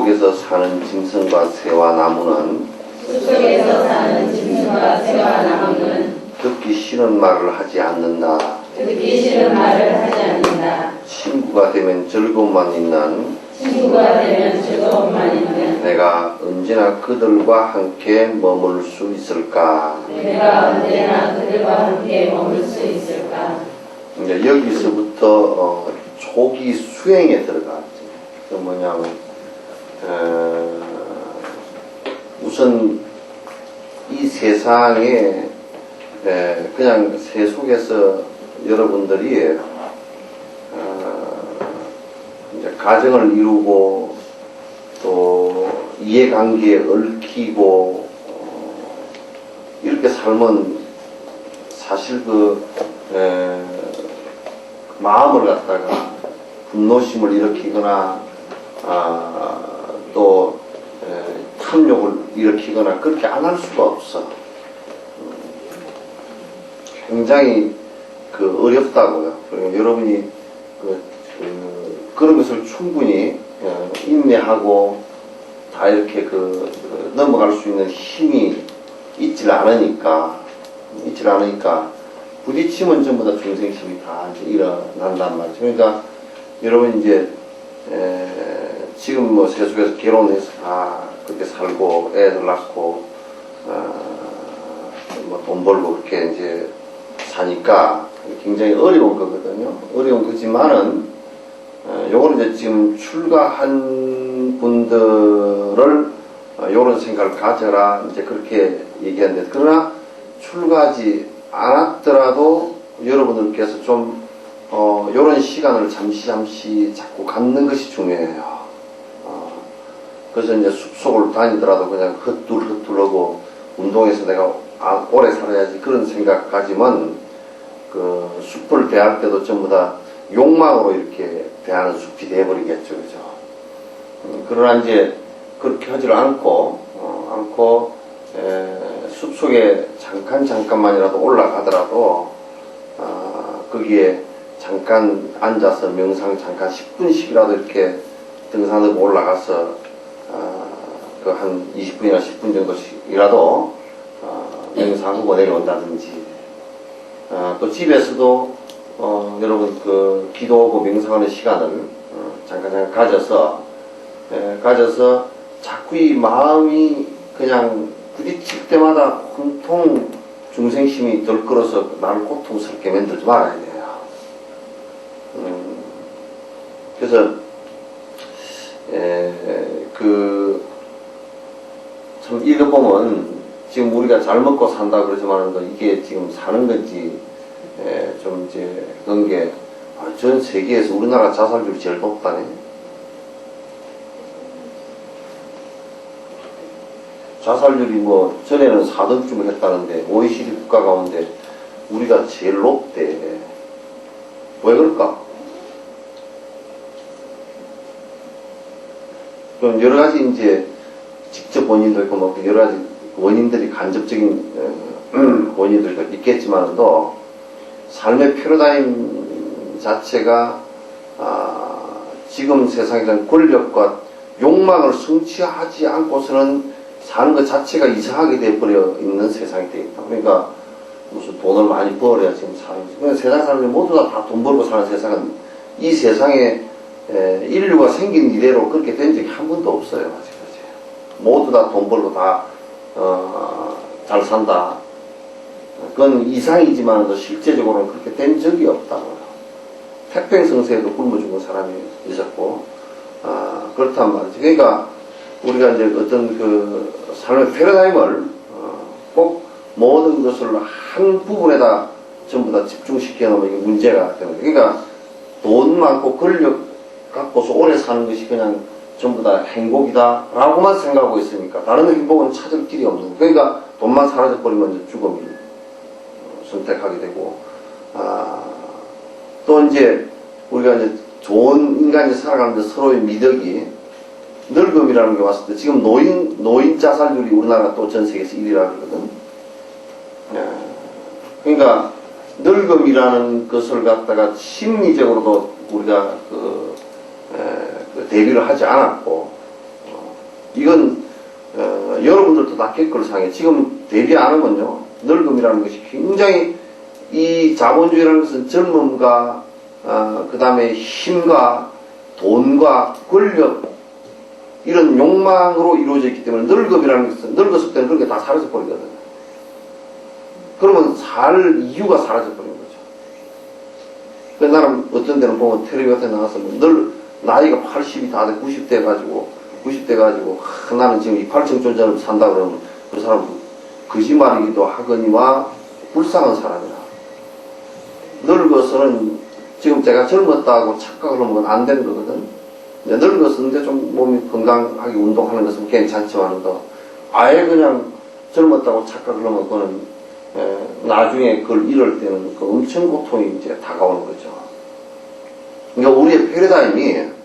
숲속에서 사는 짐승과 새와 나무는 숲속에서 사는 짐승과 새와 나무는 듣기 싫은 말을 하지 않는다. 듣기 싫은 말을 하지 않는다. 친구가 되면 즐거움만 있는 친구가 되면 즐거움만 있는 내가 언제나 그들과 함께 머물 수 있을까? 내가 언제나 그들과 함께 머물 수 있을까? 이제 여기서부터 초기 수행에 들어갔죠. 그 뭐냐면 우선 이 세상에 그냥 새 속에서 여러분들이 이제 가정을 이루고 또 이해관계에 얽히고 이렇게 살면 사실 마음을 갖다가 분노심을 일으키거나 또 탐욕을 일으키거나 그렇게 안 할 수가 없어. 굉장히 어렵다고요. 그러니까 여러분이 그런 것을 충분히 인내하고 다 이렇게 넘어갈 수 있는 힘이 있질 않으니까 부딪히면 전부 다 중생심이 다 이제 일어난단 말이죠. 그러니까 여러분 이제 지금 뭐 세속에서 결혼해서 다 그렇게 살고 애들 낳고 뭐 돈 벌고 그렇게 이제 사니까 굉장히 어려운 거거든요. 어려운 거지만은 요거는 이제 지금 출가한 분들을 요런 생각을 가져라 이제 그렇게 얘기하는데, 그러나 출가하지 않았더라도 여러분들께서 좀 요런 시간을 잠시 자꾸 갖는 것이 중요해요. 그래서 이제 숲속을 다니더라도 그냥 헛둘하고 운동해서 내가 오래 살아야지 그런 생각 가지면 숲을 대할 때도 전부 다 욕망으로 이렇게 대하는 숲이 되어버리겠죠, 그죠? 그러나 이제 그렇게 하지를 않고 숲속에 잠깐만이라도 올라가더라도 거기에 잠깐 앉아서 명상 잠깐 10분씩이라도 이렇게 등산으로 올라가서 한 20분이나 10분 정도씩이라도 명상하고 내려온다든지, 또 집에서도 여러분 기도하고 명상하는 시간을 잠깐 가져서 자꾸 이 마음이 그냥 부딪힐 때마다 혼통 중생심이 덜끓어서 나를 고통스럽게 만들지 말아야 돼요. 그래서 참 읽어보면 지금 우리가 잘 먹고 산다 그러지만 이게 지금 사는 건지 좀 이제 그런 게 전 세계에서 우리나라 자살률이 제일 높다네. 자살률이 뭐 전에는 4등쯤을 했다는데 OECD 국가 가운데 우리가 제일 높대. 왜 그럴까? 그럼 여러 가지 이제 직접 원인도 있고 뭐 여러 가지 원인들이 간접적인 원인들도 있겠지만도 삶의 패러다임 자체가 지금 세상에서는 권력과 욕망을 성취하지 않고서는 사는 것 자체가 이상하게 돼버려 있는 세상이 되겠다. 그러니까 무슨 돈을 많이 벌어야 지금 사는 거지. 그러니까 세상 사람들이 모두 다 돈 벌고 사는 세상은 이 세상에 인류가 생긴 이래로 그렇게 된 적이 한 번도 없어요. 아직까지. 모두 다 돈 벌고 다 잘 산다. 그건 이상이지만 실제적으로는 그렇게 된 적이 없다고요. 태평성세에도 굶어 죽은 사람이 있었고 그렇단 말이죠. 그러니까 우리가 이제 어떤 삶의 패러다임을 꼭 모든 것을 한 부분에다 전부 다 집중시켜 놓으면 이게 문제가 되는 거예요. 그러니까 돈 많고 권력 갖고서 오래 사는 것이 그냥 전부 다 행복이다 라고만 생각하고 있으니까 다른 행복은 찾을 길이 없는 거예요. 그러니까 돈만 사라져 버리면 이제 죽음을 선택하게 되고, 또 이제 우리가 이제 좋은 인간이 살아가는데 서로의 미덕이 늙음이라는 게 왔을 때 지금 노인 자살률이 우리나라 또 전 세계에서 1위라 그러거든. 그러니까 늙음이라는 것을 갖다가 심리적으로도 우리가 대비를 하지 않았고 지금부터 다 겪을 상황에 지금 대비 안 하면요. 늙음이라는 것이 굉장히 이 자본주의라는 것은 젊음과 그 다음에 힘과 돈과 권력 이런 욕망으로 이루어져 있기 때문에 늙음이라는 것은 늙었을 때는 그런 게 다 사라져 버리거든요. 그러면 살 이유가 사라져 버리는 거죠. 그 나는 어떤 데는 보면 텔레비 같은 데 나가서 나이가 80이 다 돼 90대 가지고 나는 지금 이 8층전자를 산다 그러면 그 사람은 거짓말이기도 하거니와 불쌍한 사람이라. 늙어서는 지금 제가 젊었다고 착각을 하면 안 되는 거거든. 늙었는데 좀 몸이 건강하게 운동하는 것은 괜찮지만 아예 그냥 젊었다고 착각을 하면 그거는 나중에 그걸 잃을 때는 그 엄청 고통이 이제 다가오는 거죠. 그러니까 우리의 패러다임이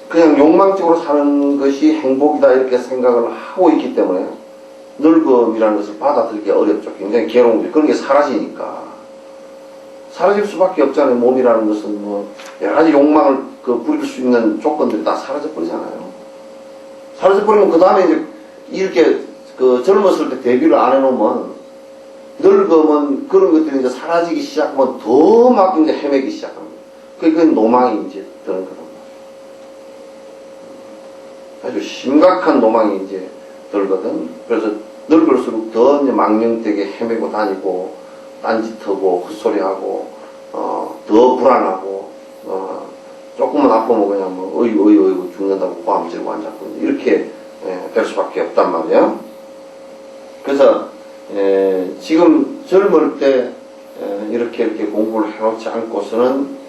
그냥 욕망적으로 사는 것이 행복이다 이렇게 생각을 하고 있기 때문에 늙음이라는 것을 받아들이기 어렵죠. 굉장히 괴로운 게 그런 게 사라지니까 사라질 수밖에 없잖아요. 몸이라는 것은 뭐 여러 가지 욕망을 부릴 수 있는 조건들이 다 사라져 버리잖아요. 사라져 버리면 그 다음에 이제 이렇게 젊었을 때 대비를 안 해놓으면 늙으면 그런 것들이 이제 사라지기 시작하면 더 막 이제 헤매기 시작합니다. 그게 노망이 이제 드는 거란 말이에요. 아주 심각한 노망이 이제 들거든. 그래서 늙을수록 더 이제 망령되게 헤매고 다니고 딴짓하고 헛소리하고 더 불안하고 조금만 아프면 그냥 뭐 어이구 죽는다고 고함 지르고 앉았고 이렇게 될 수밖에 없단 말이에요. 그래서 지금 젊을 때 이렇게 공부를 해놓지 않고서는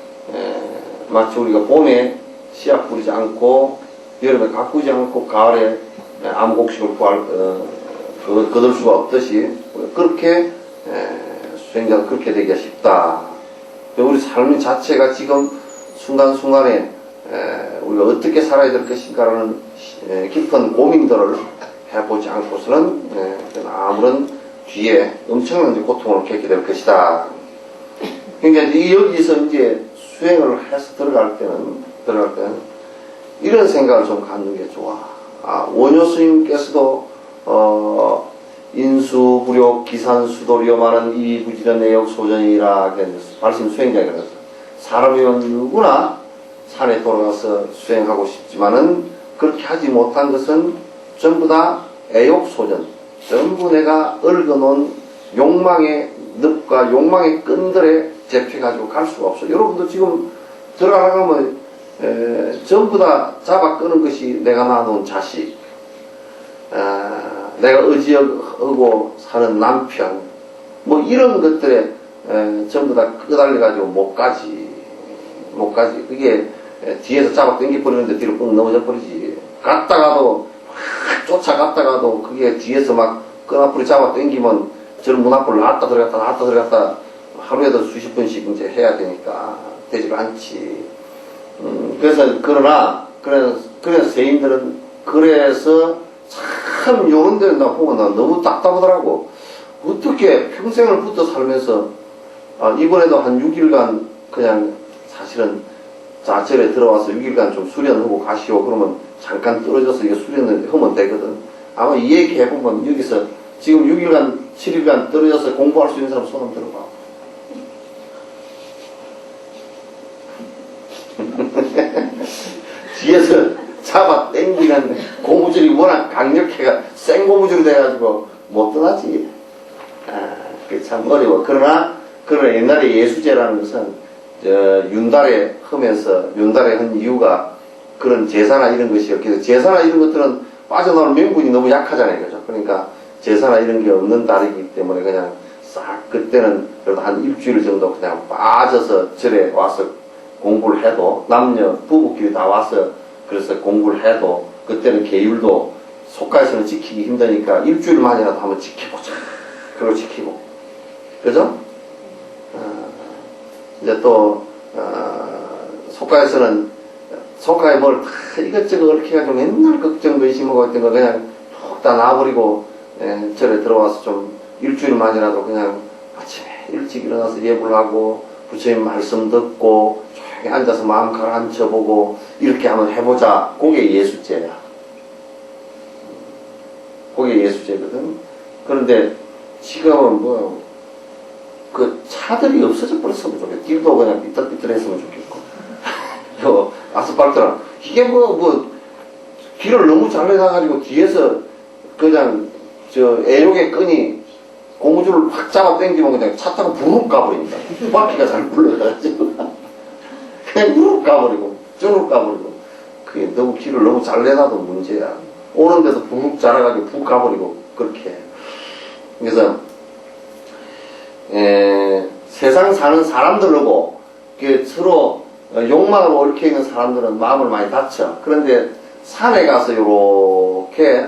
마치 우리가 봄에 씨앗 뿌리지 않고 여름에 가꾸지 않고 가을에 암곡식을 거둘 수가 없듯이 그렇게 수행자가 그렇게 되기가 쉽다. 우리 삶 자체가 지금 순간순간에 우리가 어떻게 살아야 될 것인가라는 깊은 고민들을 해보지 않고서는 아무런 뒤에 엄청난 고통을 겪게 될 것이다. 그러니까 여기서 이제 수행을 해서 들어갈 때는 이런 생각을 좀 갖는 게 좋아. 원효 스님께서도 인수부력 기산수도리요마는 이부지런 내역소전이라 말씀 수행자에 그래서 사람이면 누구나 산에 돌아가서 수행하고 싶지만은 그렇게 하지 못한 것은 전부 다 애욕소전, 전부 내가 얽어놓은 욕망의 늪과 욕망의 끈들에 잡혀가지고 갈 수가 없어. 여러분도 지금 들어가면 전부 다 잡아 끄는 것이 내가 낳아놓은 자식, 내가 의지하고 사는 남편, 뭐 이런 것들에 전부 다 끄달려가지고 못 가지. 그게 뒤에서 잡아 당겨버리는데 뒤로 뻥 넘어져 버리지. 갔다가도 쫓아갔다가도 그게 뒤에서 막 끈앞으로 잡아 당기면 저런 문 앞으로 나왔다 들어갔다 하루에도 수십 번씩 이제 해야 되니까 되지가 않지. 그러나 세인들은 그래서 참 요런 데는 나 보면 나 너무 답답하더라고. 어떻게 평생을 붙어 살면서 이번에도 한 6일간 그냥 사실은 자철에 들어와서 6일간 좀 수련하고 가시오. 그러면 잠깐 떨어져서 이거 수련을 하면 되거든. 아마 이 얘기 해보면 여기서 지금 6일간 7일간 떨어져서 공부할 수 있는 사람 손 한번 들어봐. 뒤에서 잡아 당기는 고무줄이 워낙 강력해가 생고무줄이 돼가지고 못 떠나지. 그게 참 어려워. 그러나 옛날에 예수제라는 것은 윤달에 한 이유가 그런 제사나 이런 것이었기 때문에 제사나 이런 것들은 빠져나오는 명분이 너무 약하잖아요. 그죠? 그러니까 제사나 이런 게 없는 달이기 때문에 그냥 싹 그때는 그래도 한 일주일 정도 그냥 빠져서 절에 와서 공부를 해도 남녀 부부끼리 다 와서 그래서 공부를 해도 그때는 계율도 속가에서는 지키기 힘드니까 일주일 만이라도 한번 지켜보자. 그걸 지키고 그죠? 이제 또 속가에서는 속가에 뭘 다 이것저것 이렇게 해가지고 맨날 걱정 의심하고 있던 거 그냥 푹 다 놔버리고 절에 들어와서 좀 일주일 만이라도 그냥 아침에 일찍 일어나서 예불 하고 부처님 말씀 듣고 조용히 앉아서 마음 가라앉혀보고 이렇게 한번 해보자. 그게 예수제야. 그게 예수제거든. 그런데 지금은 뭐, 그 차들이 없어져 버렸으면 좋겠고, 길도 그냥 삐뚤삐뚤 했으면 좋겠고. 요, 아스팔트랑. 이게 길을 너무 잘 내놔가지고 뒤에서 그냥, 애용의 끈이 고무줄을 확 잡아 당기면 그냥 차 타고 부룩 가버립니다. 바퀴가 잘 굴러가지고. 그냥 부룩 가버리고, 쭈룩 가버리고. 그게 길을 너무 잘 내놔도 문제야. 오는 데서 부룩 자라가지고 푹 가버리고, 그렇게. 그래서, 세상 사는 사람들하고, 서로 욕망으로 얽혀 있는 사람들은 마음을 많이 다쳐. 그런데 산에 가서 요렇게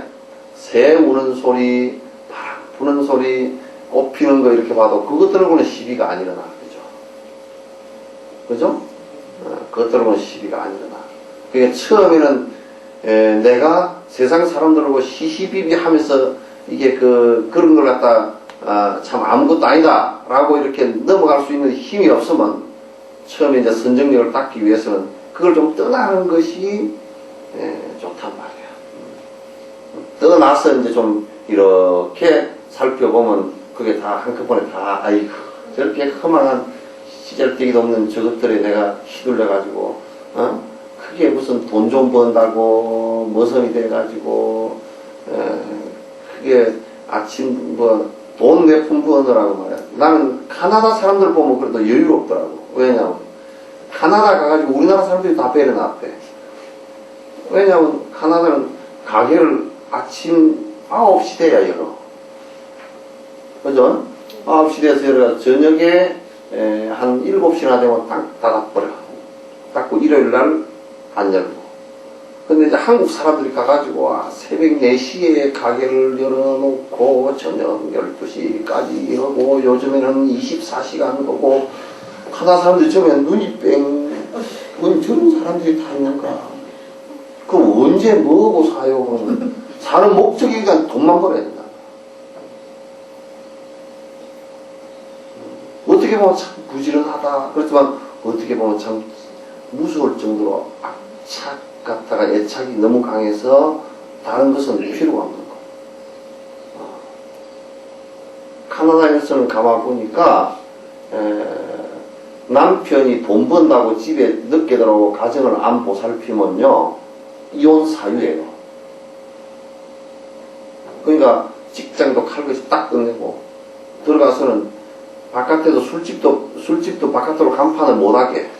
새 우는 소리, 바람 부는 소리, 꽃 피는 거 이렇게 봐도 그것들하고는 시비가 안 일어나. 그죠? 그것들하고는 시비가 안 일어나. 그게 처음에는 내가 세상 사람들하고 시시비비 하면서 이게 그런 걸 갖다 참 아무것도 아니다 라고 이렇게 넘어갈 수 있는 힘이 없으면 처음에 이제 선정력을 닦기 위해서는 그걸 좀 떠나는 것이 좋단 말이야. 떠나서 이제 좀 이렇게 살펴보면 그게 다 한꺼번에 다 아이고 저렇게 허망한 시잘데기도 없는 저것들에 내가 휘둘려가지고 그게 무슨 돈 좀 번다고 머슴이 돼가지고 그게 아침 돈 몇 푼 버느라고 말이야. 나는 카나다 사람들 보면 그래도 여유롭더라고. 왜냐면 카나다 가가지고 우리나라 사람들이 다 배려놨대. 왜냐면 카나다는 가게를 아침 9시 돼야 열어. 그죠? 9시 돼서 열어. 저녁에 한 7시나 되면 딱 닫아버려. 닫고 일요일날 안 열고. 근데 이제 한국 사람들이 가가지고 새벽 4시에 가게를 열어놓고 저녁 12시까지 하고 요즘에는 24시간 하고 하나 사람들이 처음에 눈이 저런 사람들이 다 있는가. 그럼 언제 뭐하고 사요? 사는 목적이 그냥 돈만 벌어야 된다. 어떻게 보면 참 부지런하다. 그렇지만 어떻게 보면 참 무서울 정도로 악착 같다가 애착이 너무 강해서 다른 것은 필요가 없는 거. 카나다에서는 가만 보니까 남편이 돈 번다고 집에 늦게 들어오고 가정을 안 보살피면요 이혼 사유예요. 그러니까 직장도 칼같이 딱 끝내고 들어가서는 바깥에도 술집도 바깥으로 간판을 못하게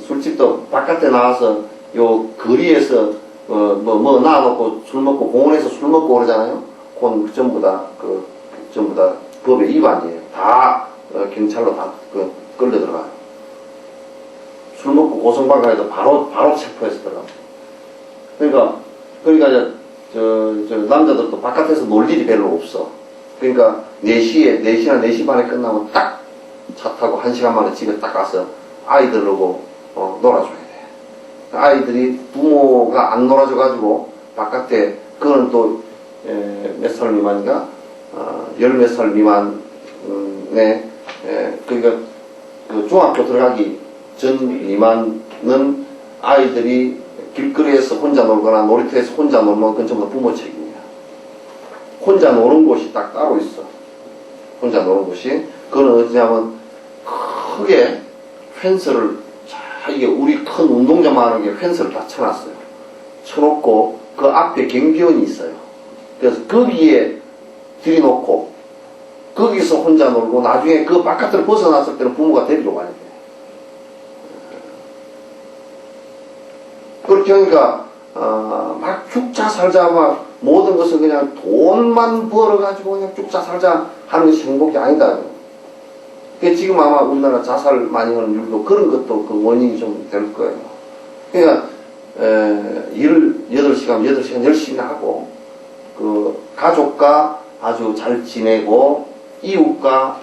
술집도 바깥에 나와서 요 거리에서 놔놓고 술 먹고 공원에서 술 먹고 그러잖아요. 그건 전부 다 법의 위반이에요. 다 경찰로 다 끌려 들어가요. 술 먹고 고성방 가서 바로 체포해서 들어가요. 그러니까 저 남자들도 바깥에서 놀 일이 별로 없어. 그러니까 4시나 4시 반에 끝나면 딱 차 타고 1시간 만에 집에 딱 가서 아이들하고 놀아줘야 돼. 아이들이 부모가 안 놀아줘가지고 바깥에 그거는 또 몇 살 미만인가 10몇 살 미만에 그러니까 그 중학교 들어가기 전 미만은 아이들이 길거리에서 혼자 놀거나 놀이터에서 혼자 놀면 그건 전부 다 부모 책임이야. 혼자 노는 곳이 딱 따로 있어. 혼자 노는 곳이. 그거는 어디냐면 크게 펜스를 이게 우리 큰 운동장만 하는 게 펜스를 다 쳐놨어요. 쳐놓고 그 앞에 경비원이 있어요. 그래서 거기에 들이놓고 거기서 혼자 놀고 나중에 그 바깥으로 벗어났을 때는 부모가 데리러 가야 돼. 그렇게 하니까 막 죽자 살자 막 모든 것을 그냥 돈만 벌어가지고 그냥 죽자 살자 하는 것이 행복이 아니다. 지금 아마 우리나라 자살 많이 하는 이유도 그런 것도 그 원인이 좀 될 거예요. 그러니까 일을 8시간 열심히 하고 그 가족과 아주 잘 지내고 이웃과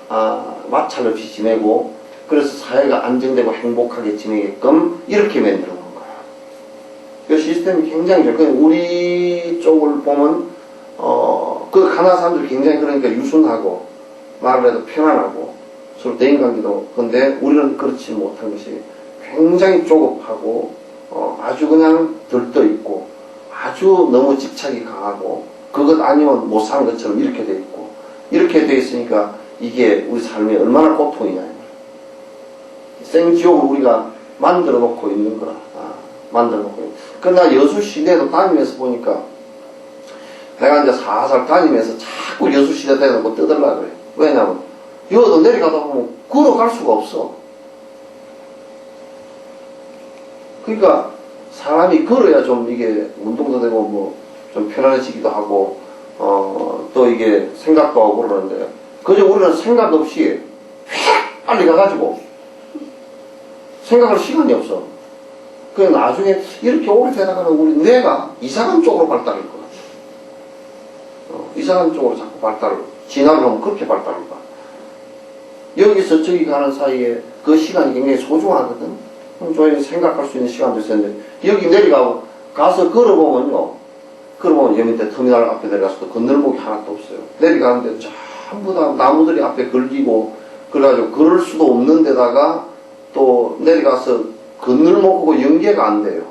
마찰 없이 지내고 그래서 사회가 안정되고 행복하게 지내게끔 이렇게 만들어 놓은 거야. 그 시스템이 굉장히 좋아요. 우리 쪽을 보면 그 가난한 사람들이 굉장히 그러니까 유순하고 말을 해도 편안하고 서로 대인관계도. 근데 우리는 그렇지 못한 것이 굉장히 조급하고 아주 그냥 들떠있고 아주 너무 집착이 강하고 그것 아니면 못 사는 것처럼 이렇게 돼 있고, 이렇게 돼 있으니까 이게 우리 삶에 얼마나 고통이냐. 생지옥을 우리가 만들어 놓고 있는 거라. 만들어 놓고 있는. 그러나 여수 시내도 다니면서 보니까 내가 이제 살살 다니면서 자꾸 여수 시내 대놓고 떠들라 그래. 왜냐면 여기도 내려가다 보면 걸어갈 수가 없어. 그러니까 사람이 걸어야 좀 이게 운동도 되고 뭐 좀 편안해지기도 하고 또 이게 생각도 하고 그러는데, 그저 우리는 생각 없이 휙 빨리 가가지고 생각할 시간이 없어. 그래 나중에 이렇게 오래 되다가는 우리 뇌가 이상한 쪽으로 발달할 것 같아. 이상한 쪽으로 자꾸 진화를 하면 그렇게 발달할 거야. 여기서 저기 가는 사이에 그 시간이 굉장히 소중하거든. 좀 생각할 수 있는 시간도 있었는데, 여기 내려가고 가서 걸어보면요, 그러면 여기 밑에 터미널 앞에 내려가서도 건널목이 하나도 없어요. 내려가는데 전부 다 나무들이 앞에 걸리고, 그래가지고 걸을 수도 없는 데다가 또 내려가서 건널목하고 연계가 안 돼요.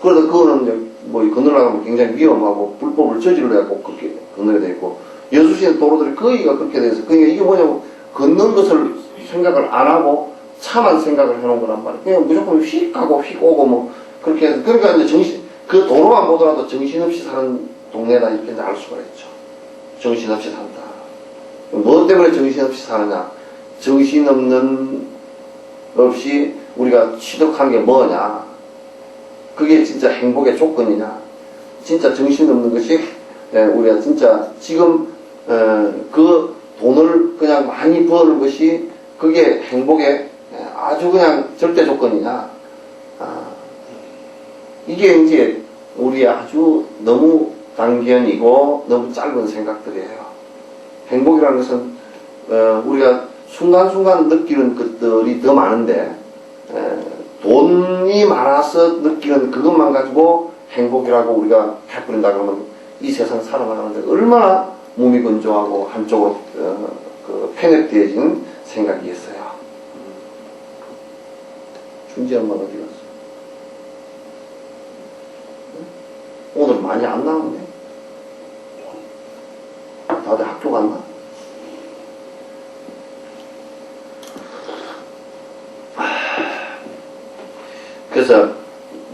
그러다 그거는 이제 뭐 건너려면 굉장히 위험하고 불법을 저질러야 꼭 그렇게 건너야 되고, 여수시의 도로들이 거의가 그렇게 돼서, 그러니까 이게 뭐냐면 걷는 것을 생각을 안 하고 차만 생각을 해놓은 거란 말이에요. 그냥 무조건 휙 가고 휙 오고 뭐 그렇게 해서, 그러니까 이제 그 도로만 보더라도 정신없이 사는 동네다 이렇게 이제 알 수가 있죠. 정신없이 산다. 뭐 때문에 정신없이 사느냐? 정신없는 없이 우리가 취득한 게 뭐냐? 그게 진짜 행복의 조건이냐? 진짜 정신없는 것이 우리가 진짜 지금 그 돈을 그냥 많이 버는 것이 그게 행복의 아주 그냥 절대 조건이냐? 이게 이제 우리의 아주 너무 단견이고 너무 짧은 생각들이에요. 행복이라는 것은 우리가 순간순간 느끼는 것들이 더 많은데, 돈이 많아서 느끼는 그것만 가지고 행복이라고 우리가 해버린다 그러면 이 세상 살아나가는데 얼마나 몸이 건조하고 한쪽으로 그 편협되어진 생각이겠어요. 준지 엄마 어디 갔어? 오늘 많이 안 나왔네. 다들 학교 갔나? 그래서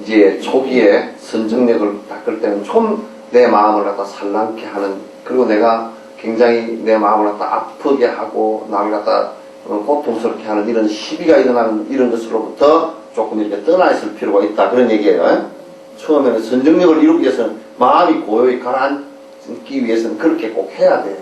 이제 초기에 선정력을 닦을 때는 좀 내 마음을 갖다 산란케 하는, 그리고 내가 굉장히 내 마음을 갖다 아프게 하고 나를 갖다 고통스럽게 하는 이런 시비가 일어나는 이런 것으로부터 조금 이렇게 떠나 있을 필요가 있다, 그런 얘기예요. 처음에는 선정력을 이루기 위해서는 마음이 고요히 가라앉기 위해서는 그렇게 꼭 해야 돼요.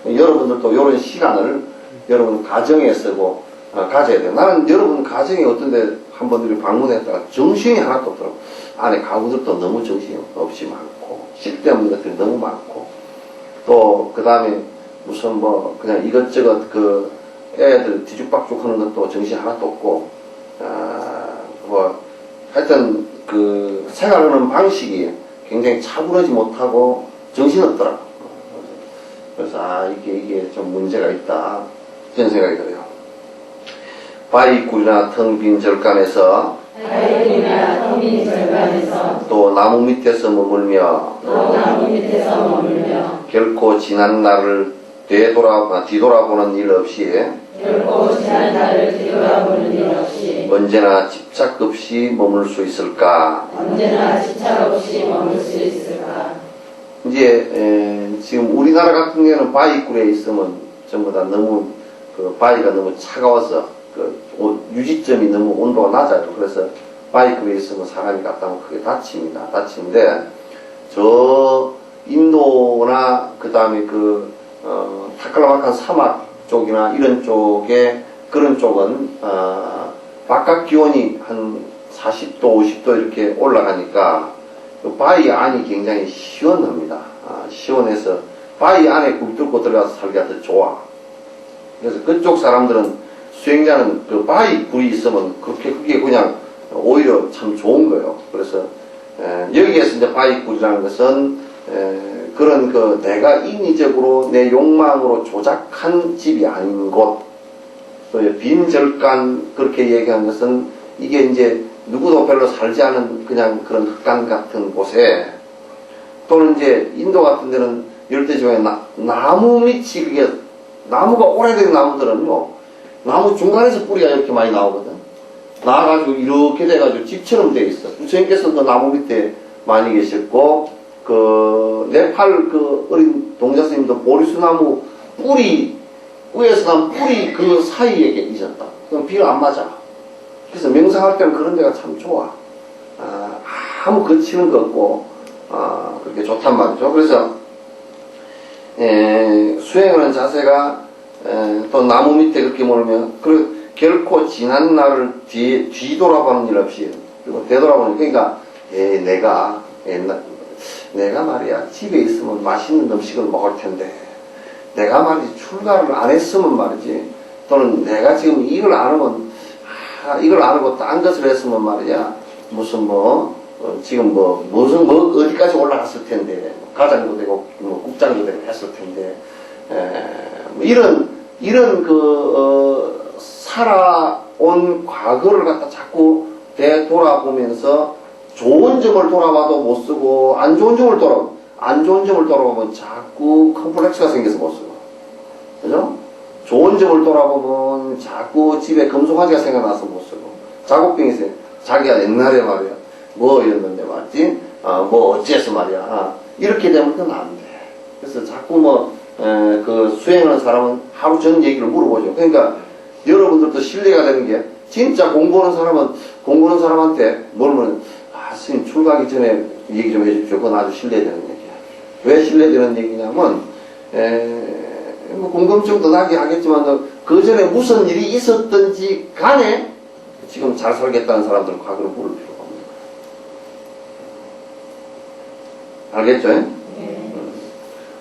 여러분들도 이런 시간을 여러분 가정에 쓰고 가져야 돼요. 나는 여러분 가정에 어떤데 한번 이렇게 방문했다가 정신이 하나도 없더라고. 안에 가구들도 너무 정신이 없이 많고, 쓸데없는 것들이 너무 많고, 또 그 다음에 무슨 뭐 그냥 이것저것 그 애들 뒤죽박죽 하는 것도 정신 하나도 없고, 뭐 하여튼 그 생활하는 방식이 굉장히 차분하지 못하고 정신없더라고. 그래서 이게 좀 문제가 있다, 이런 생각이 들어요. 바위굴이나 텅 빈 절간에서 또 나무 밑에서 머물며 결코 지난 날을 뒤돌아보는 일 없이 언제나 집착 없이 머물 수 있을까? 이제 지금 우리나라 같은 경우는 바위굴에 있으면 전부 다 너무 그 바위가 너무 차가워서 그 유지점이 너무 온도가 낮아요. 그래서 바위굴에 있으면 사람이 갔다 오면 크게 다치는데, 저 인도나 그 다음에 그 타클라마칸 사막 쪽이나 이런 쪽에, 그런 쪽은 바깥 기온이 한 40도 50도 이렇게 올라가니까 바위 안이 굉장히 시원합니다. 시원해서 바위 안에 굴 뚫고 들어가서 살기가 더 좋아. 그래서 그쪽 사람들은, 수행자는 그 바위 굴이 있으면 그게 그냥 오히려 참 좋은 거예요. 그래서 여기에서 이제 바위 굴이라는 것은 그런 그 내가 인위적으로 내 욕망으로 조작한 집이 아닌 곳, 또 빈 절간 그렇게 얘기한 것은 이게 이제 누구도 별로 살지 않은 그냥 그런 흙간 같은 곳에 또는 이제 인도 같은 데는 열대지방에 나무 밑이 그게 나무가 오래된 나무들은요 나무 중간에서 뿌리가 이렇게 많이 나오거든. 나와가지고 이렇게 돼가지고 집처럼 돼 있어. 부처님께서도 나무 밑에 많이 계셨고 그 네팔 그 어린 동자 스님도 보리수나무 뿌리 위에서 난 뿌리 그 사이에 있었다. 그럼 비가 안 맞아. 그래서 명상할 때는 그런 데가 참 좋아. 아무 거치는 거 없고 그렇게 좋단 말이죠. 그래서 수행하는 자세가 또 나무 밑에 그렇게 모르면 그리고 결코 지난 날을 뒤돌아보는 일 없이 그리고 되돌아보는 그러니까 내가 말이야 집에 있으면 맛있는 음식을 먹을 텐데 내가 말이지 출가를 안 했으면 말이지 또는 내가 지금 이걸 안 하면 이걸 안 하고 딴 것을 했으면 말이야 무슨 지금 무슨 어디까지 올라갔을 텐데 가장도 되고 국장도 되고 했을 텐데 이런 살아온 과거를 갖다 자꾸 되돌아보면서 좋은 점을 돌아봐도 못 쓰고 안 좋은 점을 돌아보면 자꾸 컴플렉스가 생겨서 못 쓰고 그죠? 좋은 점을 돌아보면 자꾸 집에 금속화재가 생각나서 못 쓰고 작업병이 있어요. 자기가 옛날에 말이야 뭐였는데 말이지 어째서 말이야 이렇게 되면 그건 안 돼. 그래서 자꾸 그 수행하는 사람은 하루 전 얘기를 물어보죠. 그러니까 여러분들도 신뢰가 되는 게 진짜 공부하는 사람한테 물으면 스님 출가하기 전에 얘기 좀 해주십시오. 그건 아주 신뢰되는 얘기야. 왜 신뢰되는 얘기냐면 궁금증도 나게 하겠지만 그 전에 무슨 일이 있었든지 간에 지금 잘 살겠다는 사람들은 과거를 물을 필요가 없는 거야. 알겠죠? 네.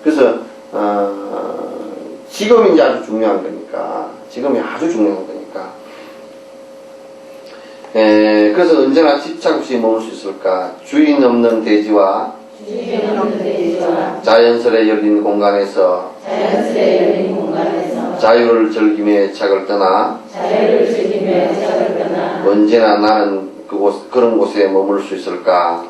그래서 지금이 이제 아주 중요한 거니까 그래서 언제나 집착 없이 머물 수 있을까? 주인 없는 대지와 자연스레 열린 공간에서 자유를 즐기며 착을 떠나 언제나 나는 그런 곳에 머물 수 있을까?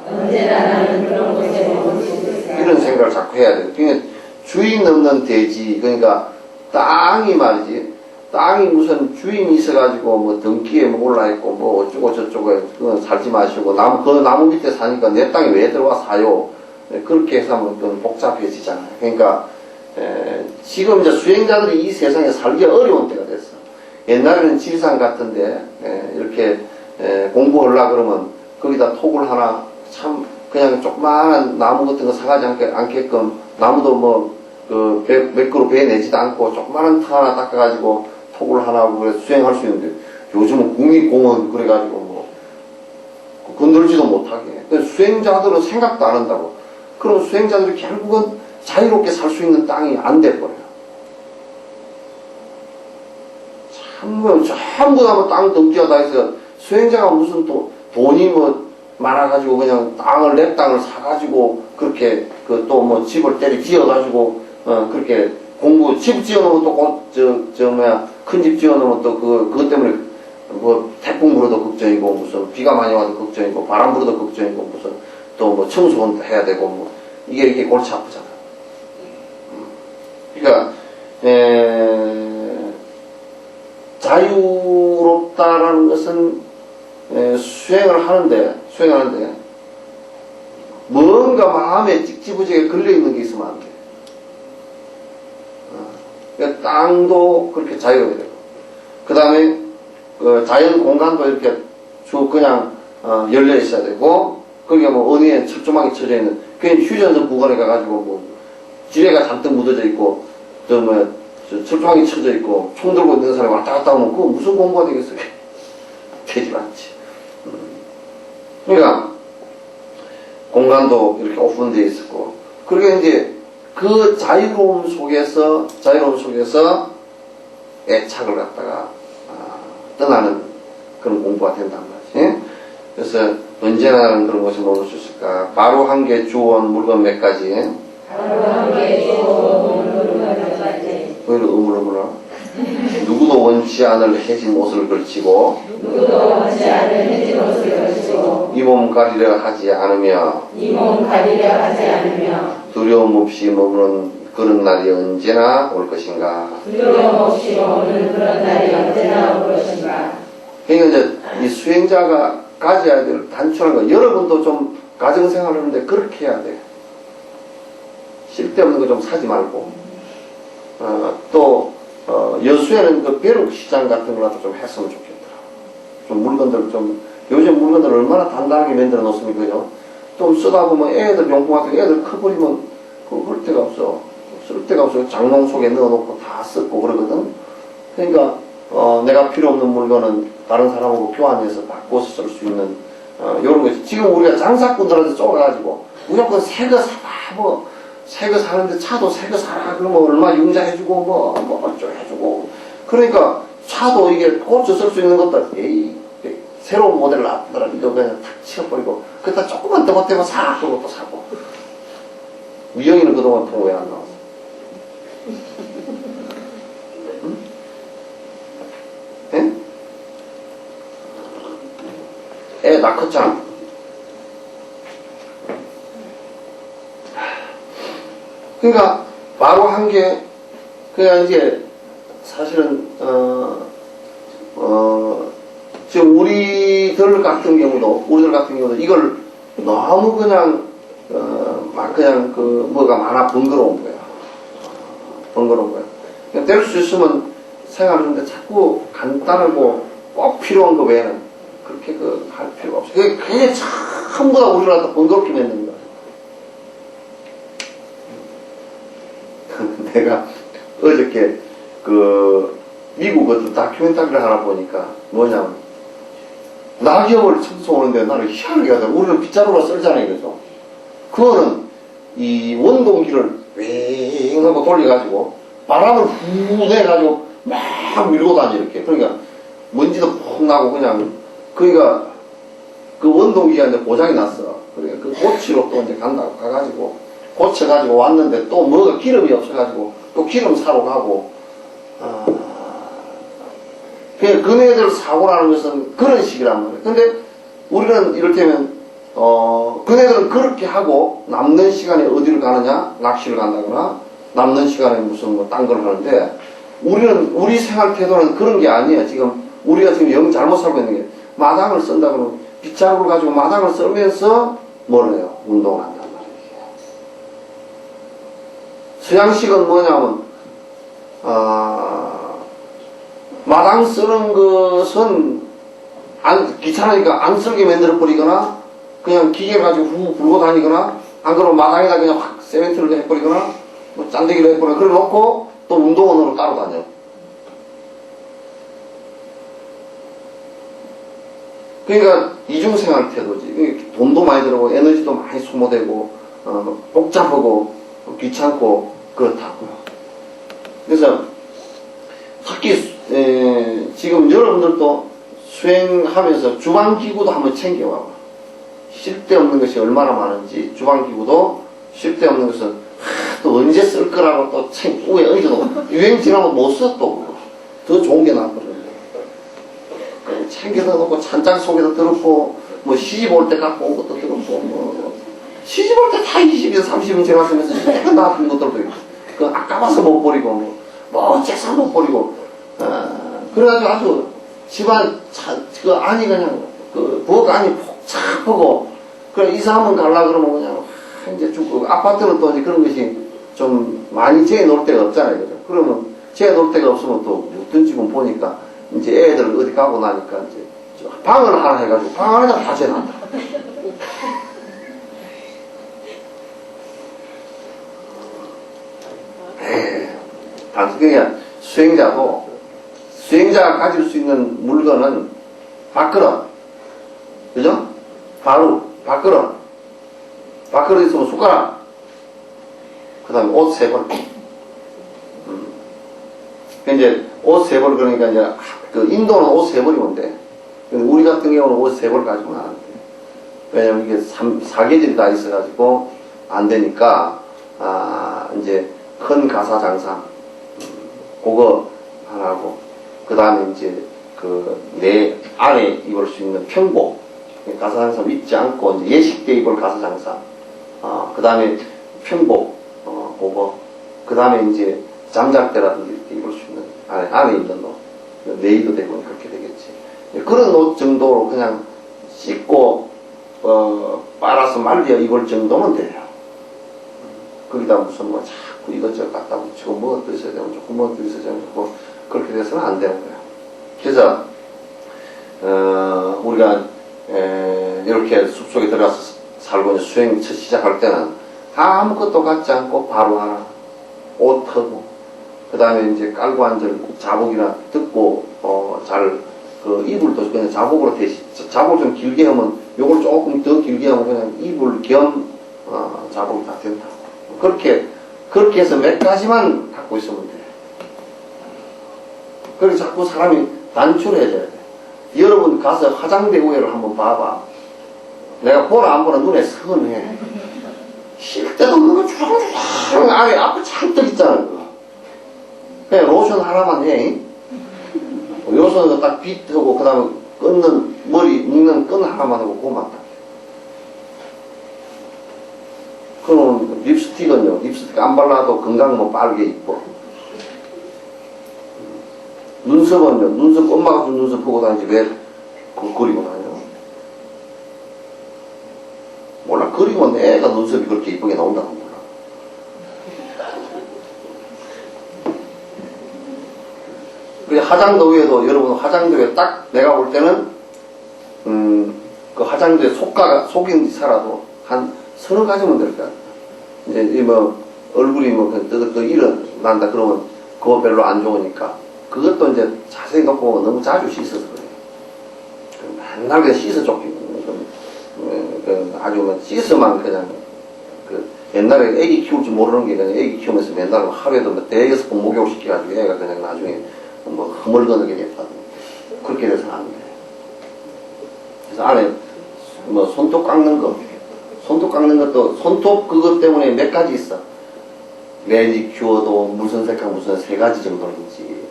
이런 생각을 자꾸 해야 돼요. 그러니까 주인 없는 대지, 그러니까 땅이 말이지. 땅이 무슨 주인이 있어가지고 등기에 올라있고 어쩌고 저쩌고 그건 살지 마시고 그 나무 밑에 사니까 내 땅에 왜 들어와 사요? 그렇게 해서 하면 그건 복잡해지잖아요. 그러니까 지금 이제 수행자들이 이 세상에 살기 어려운 때가 됐어. 옛날에는 지리산 같은데 이렇게 공부하려고 그러면 거기다 톡을 하나 참 그냥 조그마한 나무 같은 거 사가지 않게끔 나무도 몇 그루 배 내지도 않고 조그마한 터 하나 닦아가지고 톡을 하나 하고 그래서 수행할 수 있는데 요즘은 국립공원 그래가지고 건들지도 못하게. 수행자들은 생각도 안 한다고. 그럼 수행자들이 결국은 자유롭게 살 수 있는 땅이 안 돼버려요. 전부 다 땅 등기하다 해서 수행자가 무슨 돈이 많아가지고 그냥 내 땅을 사가지고 그렇게 집을 지어가지고 그렇게 집 지어놓으면 또 큰 집 지어놓으면 또 그것 때문에 태풍 불어도 걱정이고 무슨 비가 많이 와도 걱정이고 바람 불어도 걱정이고 무슨 또 청소 해야 되고 이게 이렇게 골치 아프잖아. 그러니까 자유롭다라는 것은 수행을 하는데 뭔가 마음에 찍지부지게 걸려있는 게 있으면 안 돼. 그러니까 땅도 그렇게 자유로워야 되고 그 다음에 자연 공간도 이렇게 쭉 그냥 열려 있어야 되고 거기가 어디에 철조망이 쳐져 있는 그냥 휴전선 구간에 가가지고 지뢰가 잔뜩 묻어져 있고 철조망이 쳐져 있고 총 들고 있는 사람이 왔다 갔다 오면 그거 무슨 공부가 되겠어요? 되지 않지. 그러니까 공간도 이렇게 오픈되어 있었고 그러게 이제 그 자유로움 속에서 애착을 갖다가 떠나는 그런 공부가 된단 말이지. 그래서 언제나 그런 것이 머물 수 있을까? 바로 한 개 주원 물건 몇 가지? 바로 한 개 주원 물건 몇 가지? 왜 이렇게 어물어물어? 누구도 누구도 원치 않을 해진 옷을 걸치고 누구도 원치 않을 해진 옷을 걸치고 이 몸 가리려 하지 않으며 이 몸 가리려 하지 않으며 두려움 없이 머무는 그런 날이 언제나 올 것인가. 두려움 없이 머무는 그런 날이 언제나 올 것인가. 그러니까 이제 이 수행자가 가져야 될 단순한 거, 여러분도 좀 가정생활을 하는데 그렇게 해야 돼. 쓸데없는 거 좀 사지 말고. 또 여수에는 그 벼룩시장 같은 거라도 좀 했으면 좋겠더라. 좀 물건들 좀, 요즘 물건들 얼마나 단단하게 만들어 놓습니까, 그죠? 좀 쓰다 보면 애들 용품 같은 거 애들 커버리면 그거 할 데가 없어. 쓸 데가 없어. 장롱 속에 넣어놓고 다 쓰고 그러거든. 그러니까 내가 필요 없는 물건은 다른 사람하고 교환해서 바꿔서 쓸 수 있는 이런 거. 지금 우리가 장사꾼들한테 쫓아가지고 무조건 새 거 사봐, 뭐 새 거 사는데 차도 새 거 사라 그러면 얼마 융자해주고 뭐 어쩌해주고. 그러니까 차도 이게 고쳐 쓸 수 있는 것들, 에이 새로운 모델 나왔더라 이거 그냥 탁 치워버리고 그다 조금만 더 보태고 사 그러고 또 사고. 미영이는 그동안 통 왜 안 나왔어? 응? 예? 애 낳았잖아. 그러니까 바로 한 게 그냥 이제 사실은 지금 우리들 같은 경우도 이걸 너무 그냥 막 그냥 그 뭐가 많아 번거로운 거야. 그냥 될 수 있으면 생활하는데 자꾸 간단하고 꼭 필요한 거 외에는 그렇게 할 필요가 없어. 그게 전부 다 우리를 갖다 번거롭게 만드는 거야. 내가 어저께 미국 어떤 다큐멘터리를 하나 보니까 뭐냐면 낙엽을 청소하는데 나는 희한하게 하더라고. 우리는 빗자루로 썰잖아요, 그죠? 그거는 이 원동기를 윙 하고 돌려가지고 바람을 후 내가지고 막 밀고 다니 이렇게. 그러니까 먼지도 푹 나고 그러니까 그 원동기가 이제 고장이 났어. 그러니까 그 고치러 또 이제 가가지고 고쳐가지고 왔는데 또 뭐가 기름이 없어가지고 또 기름 사러 가고. 그네들 사고 나는 것은 그런 식이란 말이에요. 근데 우리는 이를테면 그네들은 그렇게 하고 남는 시간에 어디를 가느냐? 낚시를 간다거나 남는 시간에 무슨 뭐 딴 걸 하는데 우리 생활 태도는 그런 게 아니에요. 지금 우리가 지금 영 잘못 살고 있는 게 마당을 쓴다 그러면 빗자루를 가지고 마당을 썰면서 뭘 해요? 운동을 한단 말이에요. 서양식은 뭐냐면 마당 쓰는 것은 귀찮으니까 안 쓸게 만들어 버리거나 그냥 기계 가지고 후 불고 다니거나 안 그러면 마당에다 그냥 확 세멘트를 해버리거나 뭐 짠대기를 해버리거나 그래 놓고 또 운동원으로 따로 다녀. 그러니까 이중생활 태도지. 돈도 많이 들고 에너지도 많이 소모되고 복잡하고 귀찮고 그렇다고요. 그래서 특히 지금 여러분들도 수행하면서 주방기구도 한번 챙겨와. 쓸데없는 것이 얼마나 많은지 주방기구도 쓸데없는 것은 또 언제 쓸 거라고 또 우에 얹어놓고 유행 지나면 못 써 또. 더 좋은 게 나왔거든요. 챙겨서 놓고 찬장 속에도 들었고 뭐 시집 올 때 갖고 온 것도 들었고 뭐 시집 올 때 다 20년 30년 지났으면서 내가 나쁜 것들도 있고 그 아까워서 못 버리고 뭐 어째서 못 버리고 그래가지고 아주 집안 그 안이 그냥 그 부엌 안이 복잡하고 그래 이사 한번 가려고 그러면 그냥 이제 죽고 아파트는 또 이제 그런 것이 좀 많이 재해 놓을 데가 없잖아요. 그죠? 그러면 재해 놓을 데가 없으면 또 어떤 집은 보니까 이제 애들 어디 가고 나니까 이제 방을 하나 해가지고 방 안에다 다 재놨다. 그냥 수행자가 가질 수 있는 물건은 밥그릇, 그죠? 밥그릇 있으면 숟가락, 그 다음에 옷 3벌. 이제 옷 3벌 그러니까 이제 그 인도는 옷 3벌이면 돼. 근데 우리 같은 경우는 옷 3벌 가지고는 안 돼. 왜냐면 이게 사계절이 다 있어가지고 안 되니까 이제 큰 가사장상 그거 하나 하고 그 다음에 이제 그 내 안에 입을 수 있는 평복, 가사장사 입지 않고 이제 예식 때 입을 가사장사, 그 다음에 평복, 그거, 그 다음에 이제 잠잘 때라든지 이렇게 입을 수 있는 안에 있는 옷, 네이도 되고 그렇게 되겠지. 그런 옷 정도로 그냥 씻고 빨아서 말려 입을 정도면 돼요. 거기다 무슨 뭐 자꾸 이것저것 갖다 붙이고 뭐 또 있어야 되고 조금 뭐 또 있어야 되고 그렇게 돼서는 안 되는 거예요. 그래서 우리가 이렇게 숲속에 들어가서 살고 이제 수행 첫 시작할 때는 아무것도 갖지 않고 바로 하나 옷 터고 그 다음에 이제 깔고 앉을 자복이나 듣고 잘 그 이불도 그냥 자복으로 대신 자복을 좀 길게 하면 요걸 조금 더 길게 하면 그냥 이불 겸 자복이 다 된다. 그렇게 해서 몇 가지만 갖고 있으면 돼. 그래서 자꾸 사람이 단출해져야 돼. 여러분 가서 화장대 우회를 한번 봐봐. 내가 보라 안 보나 눈에 선해. 쉴 때도 없는 거 주렁주렁 안에 앞에 잔뜩 있잖아. 그거. 그냥 로션 하나만 해. 요선도 딱 빗하고 그 다음에 끊는 머리 묶는 끈 하나만 하고 그것만 딱. 그럼 립스틱은요. 립스틱 안 발라도 건강 뭐 빠르게 이뻐. 눈썹은요. 눈썹 엄마가 준 눈썹 보고 다니지 왜 그리고 다녀? 몰라. 그리고 애가 눈썹이 그렇게 이쁘게 나온다고 몰라. 그래 화장도에도 여러분 화장도에 딱 내가 볼 때는 그 화장도에 속인지 살아도 한 서너 가지면 될 거야. 이제 뭐 얼굴이 뭐 뜨뜻 일어난다 그러면 그거 별로 안 좋으니까 그것도 이제 자세히 놓고 보면 너무 자주 씻어서 그래. 맨날 그냥 씻어 쫓기고 아주 씻어만 그냥 그 옛날에 애기 키울 줄 모르는 게 그냥 애기 키우면서 맨날 하루에도 뭐 대여섯 번 목욕 시켜가지고 애가 그냥 나중에 뭐 흐물거리게 됐거든. 그렇게 돼서는 안 돼. 그래서 안에 뭐 손톱 깎는 것도 손톱 그것 때문에 몇 가지 있어. 매니큐어도 무슨 색깔 무슨 세 가지 정도는 있지.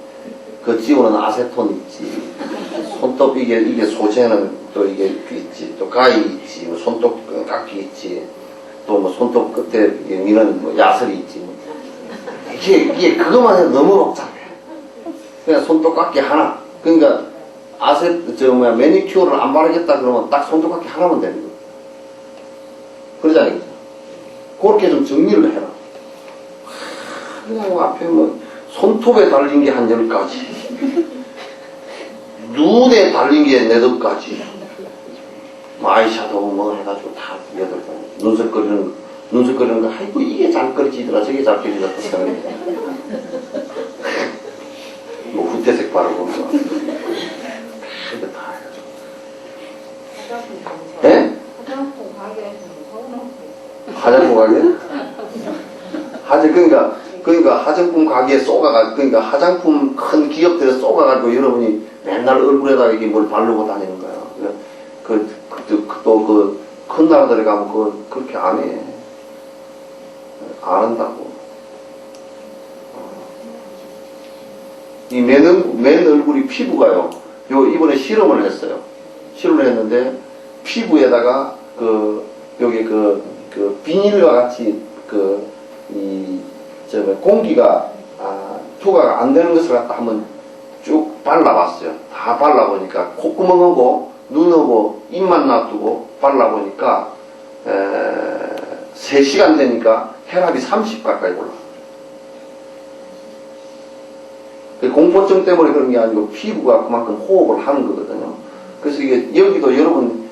그 지우는 아세톤 있지. 손톱 이게 소재는 또 이게 있지. 또 가위 있지. 뭐 손톱 깎기 있지. 또 뭐 손톱 끝에 이게 미는 뭐 야설이 있지. 뭐. 이게 그것만 해도 너무 복잡해. 그냥 손톱 깎기 하나. 그러니까 매니큐어를 안 바르겠다 그러면 딱 손톱 깎기 하나면 되는 거야. 그러잖아요. 그렇게 좀 정리를 해라. 그냥 앞에 뭐 손톱에 달린 게 한 10가지, 눈에 달린 게 4-5가지, 아이샤도우 뭐 해가지고 다 8가지. 눈썹 그리는 거, 아이고 이게 잘 그려지더라 저게 잘 그려지더라 뭐 후퇴색 바르고 뭐 이거 다 해가지고. 예? 화장품 가게? 그러니까 화장품 가게에 쏘가가 그러니까 화장품 큰 기업들에 쏘가가지고 여러분이 맨날 얼굴에다 이게 뭘 바르고 다니는 거야. 또 그 큰 나라들에 가면 그렇게 안 해. 안 한다고. 이 맨 얼굴이 피부가요. 이번에 실험을 했어요. 실험을 했는데 피부에다가 여기 비닐과 같이 공기가 투과가 안 되는 것을 갖다 한번 쭉 발라봤어요. 다 발라보니까 콧구멍하고 눈하고 입만 놔두고 발라보니까 3시간 되니까 혈압이 30 가까이 올라. 공포증 때문에 그런 게 아니고 피부가 그만큼 호흡을 하는 거거든요. 그래서 이게 여기도 여러분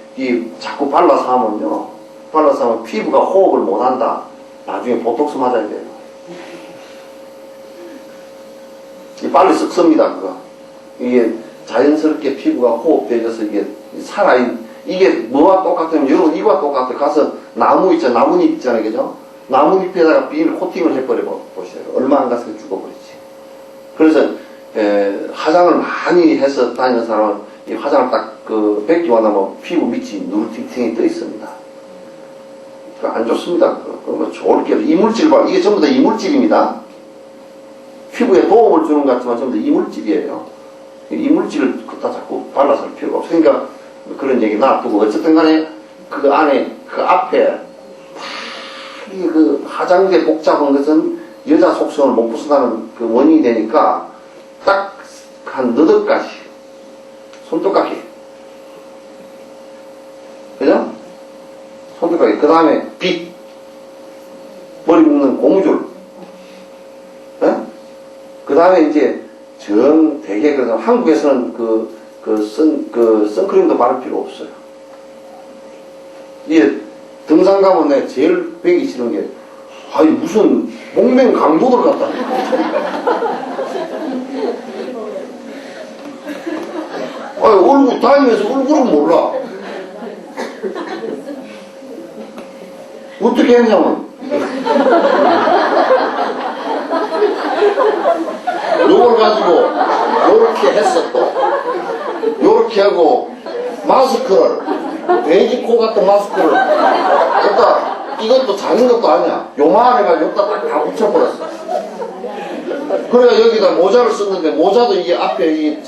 자꾸 발라서 하면 피부가 호흡을 못한다. 나중에 보톡스 맞아야 돼요. 빨리 썩습니다, 그거. 이게 자연스럽게 피부가 호흡되어서 이게 이게 뭐와 똑같으면 여러분 이거와 똑같아요. 가서 나뭇잎 있잖아요, 그죠? 나뭇잎에다가 비닐 코팅을 해버려 보세요. 얼마 안 가서 죽어버리지. 그래서 화장을 많이 해서 다니는 사람은 이 화장을 딱 뱉기만 하면 피부 밑이 누르팅팅이 떠 있습니다. 안 좋습니다. 그러면 좋을 게 이게 전부 다 이물질입니다. 피부에 도움을 주는 것 같지만 전부 다 이물질이에요. 이물질을 갖다 자꾸 발라서 할 필요가 없어. 그러니까 그런 얘기 놔두고 어쨌든 간에 그 안에 그 앞에 이게 그 화장대 복잡한 것은 여자 속성을 못 벗어나는 그 원인이 되니까 딱 한 너덕까지 손톱깎이, 그죠? 손톱깎이. 그 다음에 빗, 머리 묶는 고무줄, 그 다음에 이제 되게 그래서 한국에서는 선크림도 바를 필요 없어요. 이게 등산 가면 내가 제일 배기 싫은 게, 아니 무슨 목맹 강도들 같다. 아니 얼굴 다니면서 얼굴은 몰라. 어떻게 했냐면 요걸 가지고 요렇게 했어. 또 요렇게 하고 마스크를, 돼지코 같은 마스크를 여기다, 이것도 작은 것도 아니야, 요만한 해가지고 여기다 다 붙여버렸어. 그래가 여기다 모자를 썼는데, 모자도 이게 앞에 이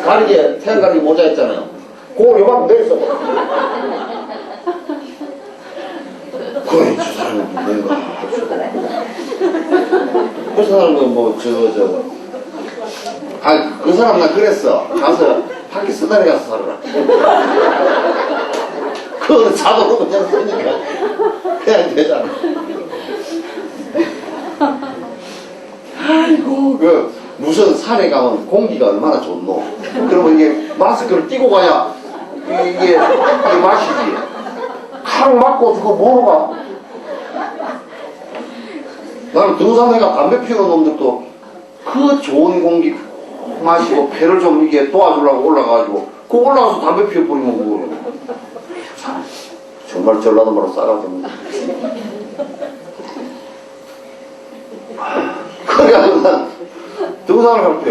가리개, 태양가리개 모자 있잖아요. 그걸 요만큼 내렸어. 그래, 저 사람은 뭔가 그 사람은 그 사람 나 그랬어. 가서 파키스탄에 가서 살아라. 그거는 자동으로 그냥 쓰니까 그냥 되잖아. 아이고, 무슨 산에 가면 공기가 얼마나 좋노. 그러면 이게 마스크를 끼고 가야 이게 마시지. 칵 맞고 그거 뭐로 가? 나는 등산회가 담배 피우는 놈들도 그 좋은 공기 마시고 폐를 좀 이게 도와주려고 올라가가지고 그 올라가서 담배 피워버리면 뭐예요. 정말 전라도말로 싸가지고. 그래가지고 난 등산을 할 때,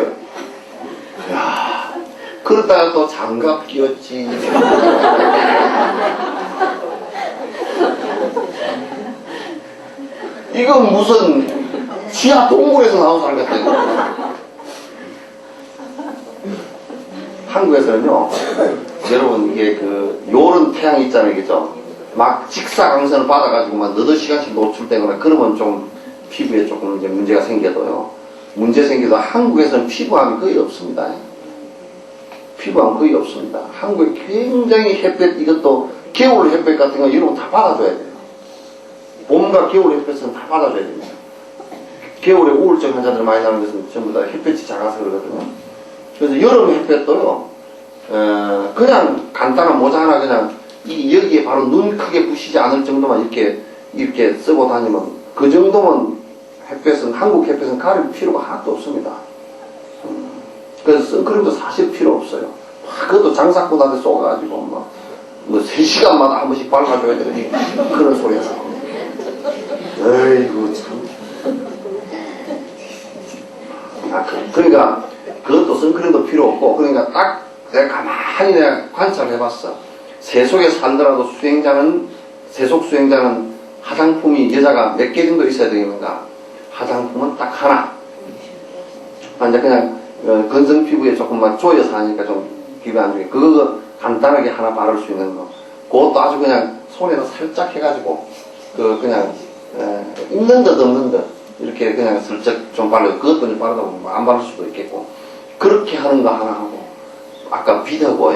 야, 그러다가 또 장갑 끼웠지. 이건 무슨 지하 동굴에서 나온 사람 같아요. 한국에서는요, 여러분, 이게 요런 태양 있잖아요, 그죠? 막 직사광선을 받아가지고 막 너댓 시간씩 노출되거나 그러면 좀 피부에 조금 이제 문제가 생겨도요. 문제 생겨도 한국에서는 피부암이 거의 없습니다. 피부암 거의 없습니다. 한국에 굉장히 햇볕, 이것도 겨울 햇볕 같은 거 여러분 다 받아줘야 돼요. 봄과 겨울 햇볕은 다 받아줘야 됩니다. 겨울에 우울증 환자들 많이 나는 것은 전부 다 햇볕이 작아서 그러거든요. 그래서 여름 햇볕도요, 그냥 간단한 모자 하나 그냥 여기에 바로 눈 크게 부시지 않을 정도만 이렇게 쓰고 다니면 그 정도면 햇볕은, 한국 햇볕은 가릴 필요가 하나도 없습니다. 그래서 선크림도 사실 필요 없어요. 그것도 장사꾼한테 쏘가지고 뭐 3시간마다 한 번씩 발라줘야 되니 그런 소리 해서. 에이구 참. 그러니까 그것도 선크림도 필요 없고, 그러니까 딱 내가 가만히 내가 관찰을 해봤어. 세속에 살더라도 세속 수행자는 화장품이 여자가 몇 개 정도 있어야 되겠는가? 화장품은 딱 하나. 이제 그냥 건성 피부에 조금만 조여서 하니까 좀 기분 안 좋게, 그거 간단하게 하나 바를 수 있는 거, 그것도 아주 그냥 손에다 살짝 해가지고 그냥 있는 듯 없는 듯 이렇게 그냥 슬쩍 좀 바르고, 그것도 좀 바르다 보면 안 바를 수도 있겠고, 그렇게 하는 거 하나 하고, 아까 비드하고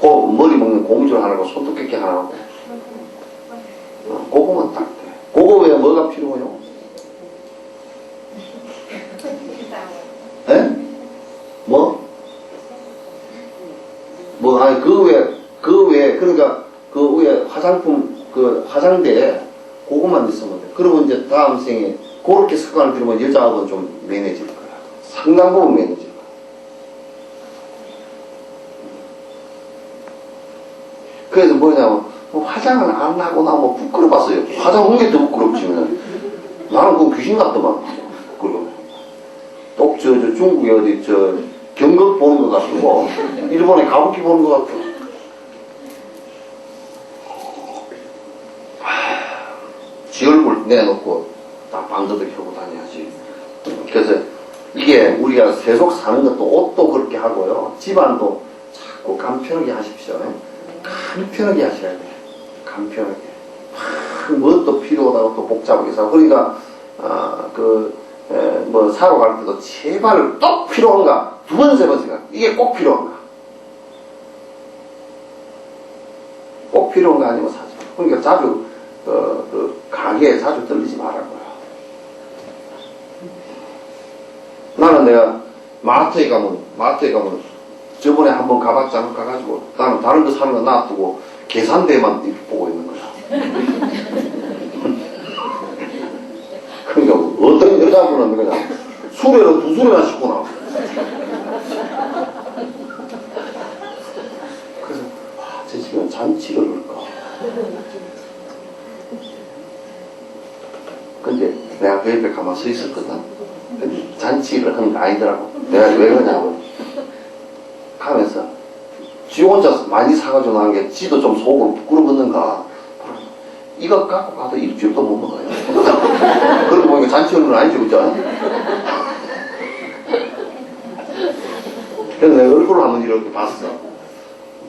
머리 묶는 고무줄 하나 하고, 손톱깎이 하나 하고, 그거만 딱 돼. 그거 외에 뭐가 필요해요? 에? 아니, 그 외에, 그러니까, 그 위에 화장품, 화장대에 그것만 있으면 돼. 그러면 이제 다음 생에, 그렇게 습관을 들이면 여자하고는 좀 매너질 거야. 상당 부분 매너질 거야. 그래서 뭐냐면, 화장을 안 하고 나면 부끄러웠어요. 화장한 게 더 부끄럽지. 나는 그거 귀신 같더만. 그리고 또 중국에 어디 경극 보는 것 같고, 일본에 가부키 보는 것 같고. 지 얼굴 내놓고 다 방도들 켜고 다녀야지. 그래서 이게 우리가 세속 사는 것도 옷도 그렇게 하고요. 집안도 자꾸 간편하게 하십시오. 간편하게 하셔야 돼요. 간편하게. 뭣도 필요하다고 또 복잡하게 사고. 그러니까, 뭐, 사러 갈 때도 제발 또 필요한가? 두 번, 세 번 생각. 이게 꼭 필요한가? 꼭 필요한가 아니면 사지. 그러니까 자주, 가게에 자주 들리지 말라고요. 나는 내가 마트에 가면 저번에 한번 가봤잖아. 가가지고 나는 다른 거 사는 거 놔두고 계산대만 이렇게 보고 있는 거야. 그러니까 어떤 여자분은 그냥 수레로 두 수레나 싣고 나와. 그래서 제 집은 잔치를 할까. 근데 내가 그 옆에 가만 서 있었거든. 잔치를 하는 거 아니더라고. 내가 왜 그러냐고 하면서 지 혼자 많이 사가지고 나온 게 지도 좀 속으로 부끄러웠는가. 이거 갖고 가도 일주일도 못 먹어요. 그러고 보니까 잔치하는 건 아니죠, 그죠? 그래서 내가 얼굴을 한번 이렇게 봤어.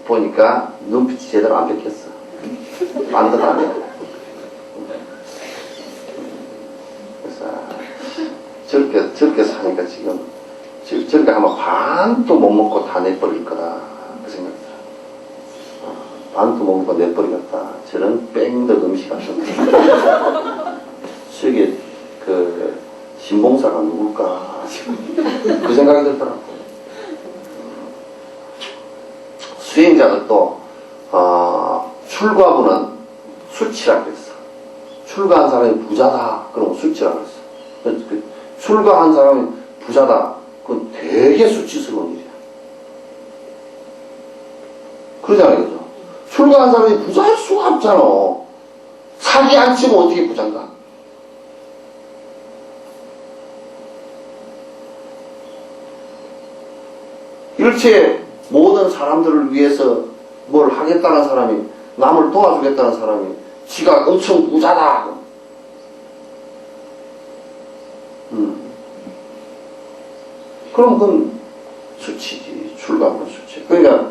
보니까 눈빛이 제대로 안 뺏겼어. 만듯 안 해. 저렇게 사니까 지금 저렇게 하면 반도 못 먹고 다 내버릴 거다 그 생각이 들어. 반도 못 먹고 내버리겠다. 저런 뺑덕 음식 하셨다. 저게 그 신봉사가 누굴까 그 생각이 들더라고. 수행자들도 출가부는 수치라 그랬어. 출가한 사람이 부자다 그러면 수치라 그랬어. 출가한 사람이 부자다. 그건 되게 수치스러운 일이야. 그러잖아요, 그죠? 출가한 사람이 부자일 수가 없잖아. 사기 안 치면 어떻게 부자인가? 일체 모든 사람들을 위해서 뭘 하겠다는 사람이, 남을 도와주겠다는 사람이, 지가 엄청 부자다. 그럼 그건 수치지. 출가하면 수치. 그러니까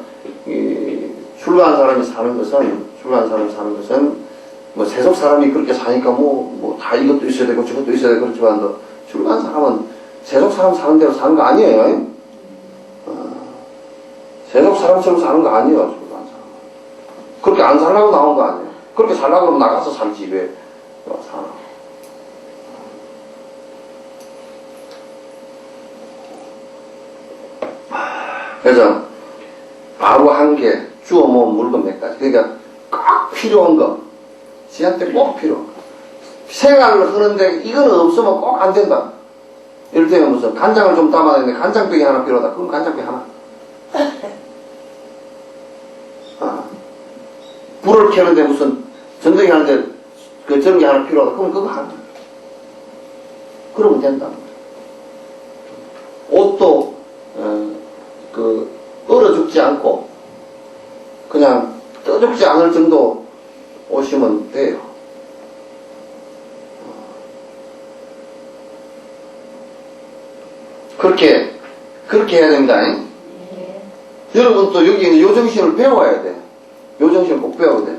출가한 사람이 사는 것은 뭐 세속 사람이 그렇게 사니까 뭐 다 이것도 있어야 되고 저것도 있어야 되고 그렇지만 출가한 사람은 세속 사람 사는 대로 사는 거 아니에요. 세속 사람처럼 사는 거 아니에요. 출가한 사람은. 그렇게 안 살라고 나온 거 아니에요. 그렇게 살라고 하면 나가서 살지 왜 사나. 그래서 바로 한 개, 주워 모은 물건 몇 가지. 그러니까 꼭 필요한 거, 지한테 꼭 필요한 거. 생활을 하는데 이거는 없으면 꼭 안 된다. 예를 들면 무슨 간장을 좀 담아야 되는데 간장병이 하나 필요하다. 그럼 간장병 하나. 불을 켜는데 무슨 전등이 하는데 그 전기 하나 필요하다. 그럼 그거 하나. 그러면 된다. 옷도 얼어 죽지 않고 그냥 떠 죽지 않을 정도 오시면 돼요. 그렇게 해야 됩니다. 여러분 또 여기 있는 요정신을 배워야 돼. 요정신을 꼭 배워야 돼.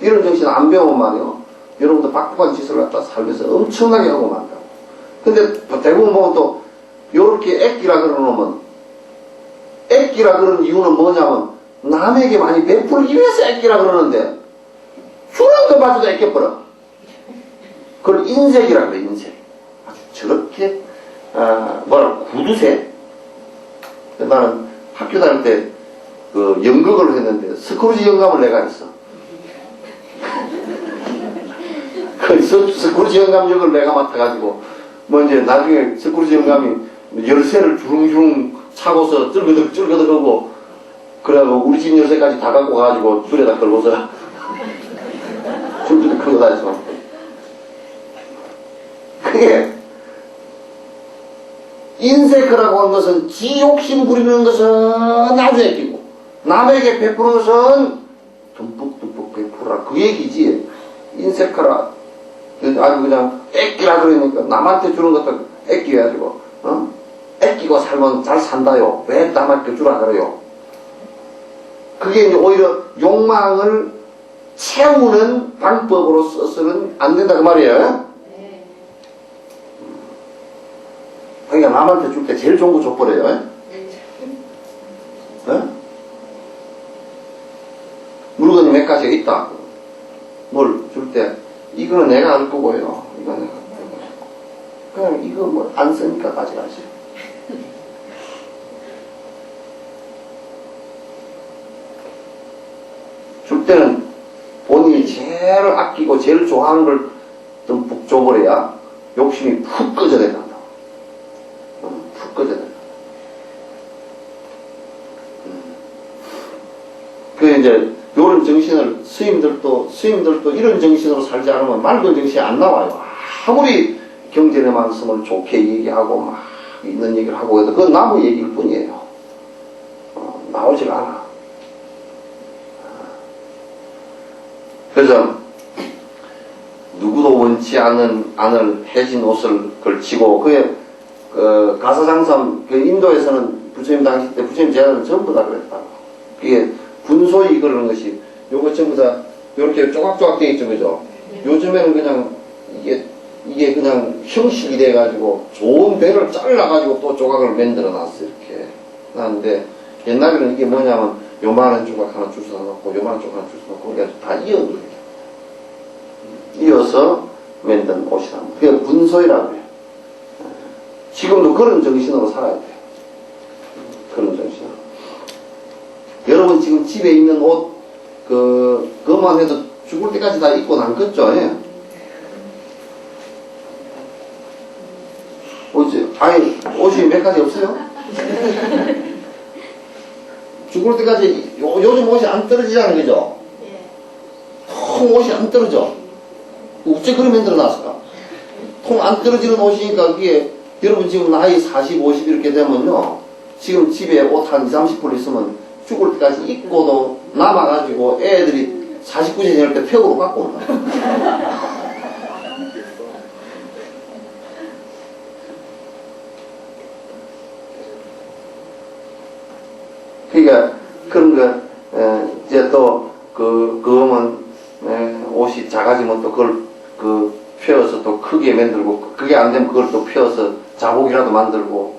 이런 정신 안 배우면 말이요. 여러분도 박복한 짓을 갖다 살면서 엄청나게 하고 만다. 근데 대부분 보면 또 요렇게 애끼라 그러면 애끼라 그러는 이유는 뭐냐면 남에게 많이 베풀기 위해서 애끼라 그러는데 주는 것마저도 애껴버려. 그걸 인색이라 그래. 인색. 아주 저렇게 구두쇠. 나는 학교 다닐 때 그 연극을 했는데 스크루지 영감을 내가 했어. 그 스크루지 영감 역을 내가 맡아가지고 뭐 이제 나중에 스크루지 영감이 열쇠를 주릉주릉 차고서 쩔거덕 하고 그래가지고 우리 집 열쇠까지 다 갖고 가가지고 줄에다 걸고서 줄줄이 끌고 다녔어. 그게 인색이라고 하는 것은 지 욕심 부리는 것은 나중에 끼고 남에게 베푸는 것은 듬뿍듬뿍 베푸라 그 얘기지. 인색하라 아주 그냥 애끼라 그러니까 남한테 주는 것도 애끼가지고 아끼고 살면 잘 산다요. 왜 남한테 주라 그래요? 그게 이제 오히려 욕망을 채우는 방법으로 써서는 안 된다 그 말이에요. 그러니까 남한테 줄 때 제일 좋은 거 줘버려요. 물건이 몇 가지가 있다. 뭘 줄 때 이거는 내가 알 거고요. 이거는 내가 알 거고. 그냥 이거 뭐 안 쓰니까 가져가지. 줄 때는 본인이 제일 아끼고 제일 좋아하는 걸 듬뿍 줘버려야 욕심이 푹 꺼져야 된다. 푹 꺼져야 된다. 그 이제 요런 정신을 스님들도 이런 정신으로 살지 않으면 맑은 정신이 안 나와요. 아무리 경전의 말씀을 좋게 얘기하고 막 있는 얘기를 하고 해도 그건 나무 얘기일 뿐이에요. 나오질 않아. 그래서 누구도 원치 않을 해진 옷을 걸치고 그게 가사장삼 인도에서는 부처님 당시 때 부처님 제자들은 전부 다 그랬다고. 그게 분소이 그러는 것이 요거 전부 다 요렇게 조각조각 되어 있죠, 그죠? 요즘에는 그냥 이게 그냥 형식이 돼가지고 좋은 배를 잘라가지고 또 조각을 만들어 놨어 이렇게. 하는데 옛날에는 이게 뭐냐면 요만한 조각 하나 주워 놓고 요만한 조각 하나 주워 놓고 그게 다 이어서 만든 옷이란 말이에요. 그게 분소이라고 해요. 지금도 그런 정신으로 살아야 돼요. 그런 정신으로. 여러분 지금 집에 있는 옷 그것만 해도 죽을 때까지 다 입고 남겠죠? 예? 옷이 몇 가지 없어요? 죽을 때까지 요즘 옷이 안 떨어지잖아요, 그죠? 통 옷이 안 떨어져. 어째 그런 만들어 놨을까? 통 안 떨어지는 옷이니까 그게 여러분 지금 나이 40, 50 이렇게 되면요, 지금 집에 옷 한 20, 30벌 있으면 죽을 때까지 입고도 남아가지고 애들이 49세 지날 때 폐으로 갖고 온다. 그러니까 그런 거 이제 또 그거면 옷이 작아지면 또 그걸 펴서 또 크게 만들고 그게 안 되면 그걸 또 펴서 자복이라도 만들고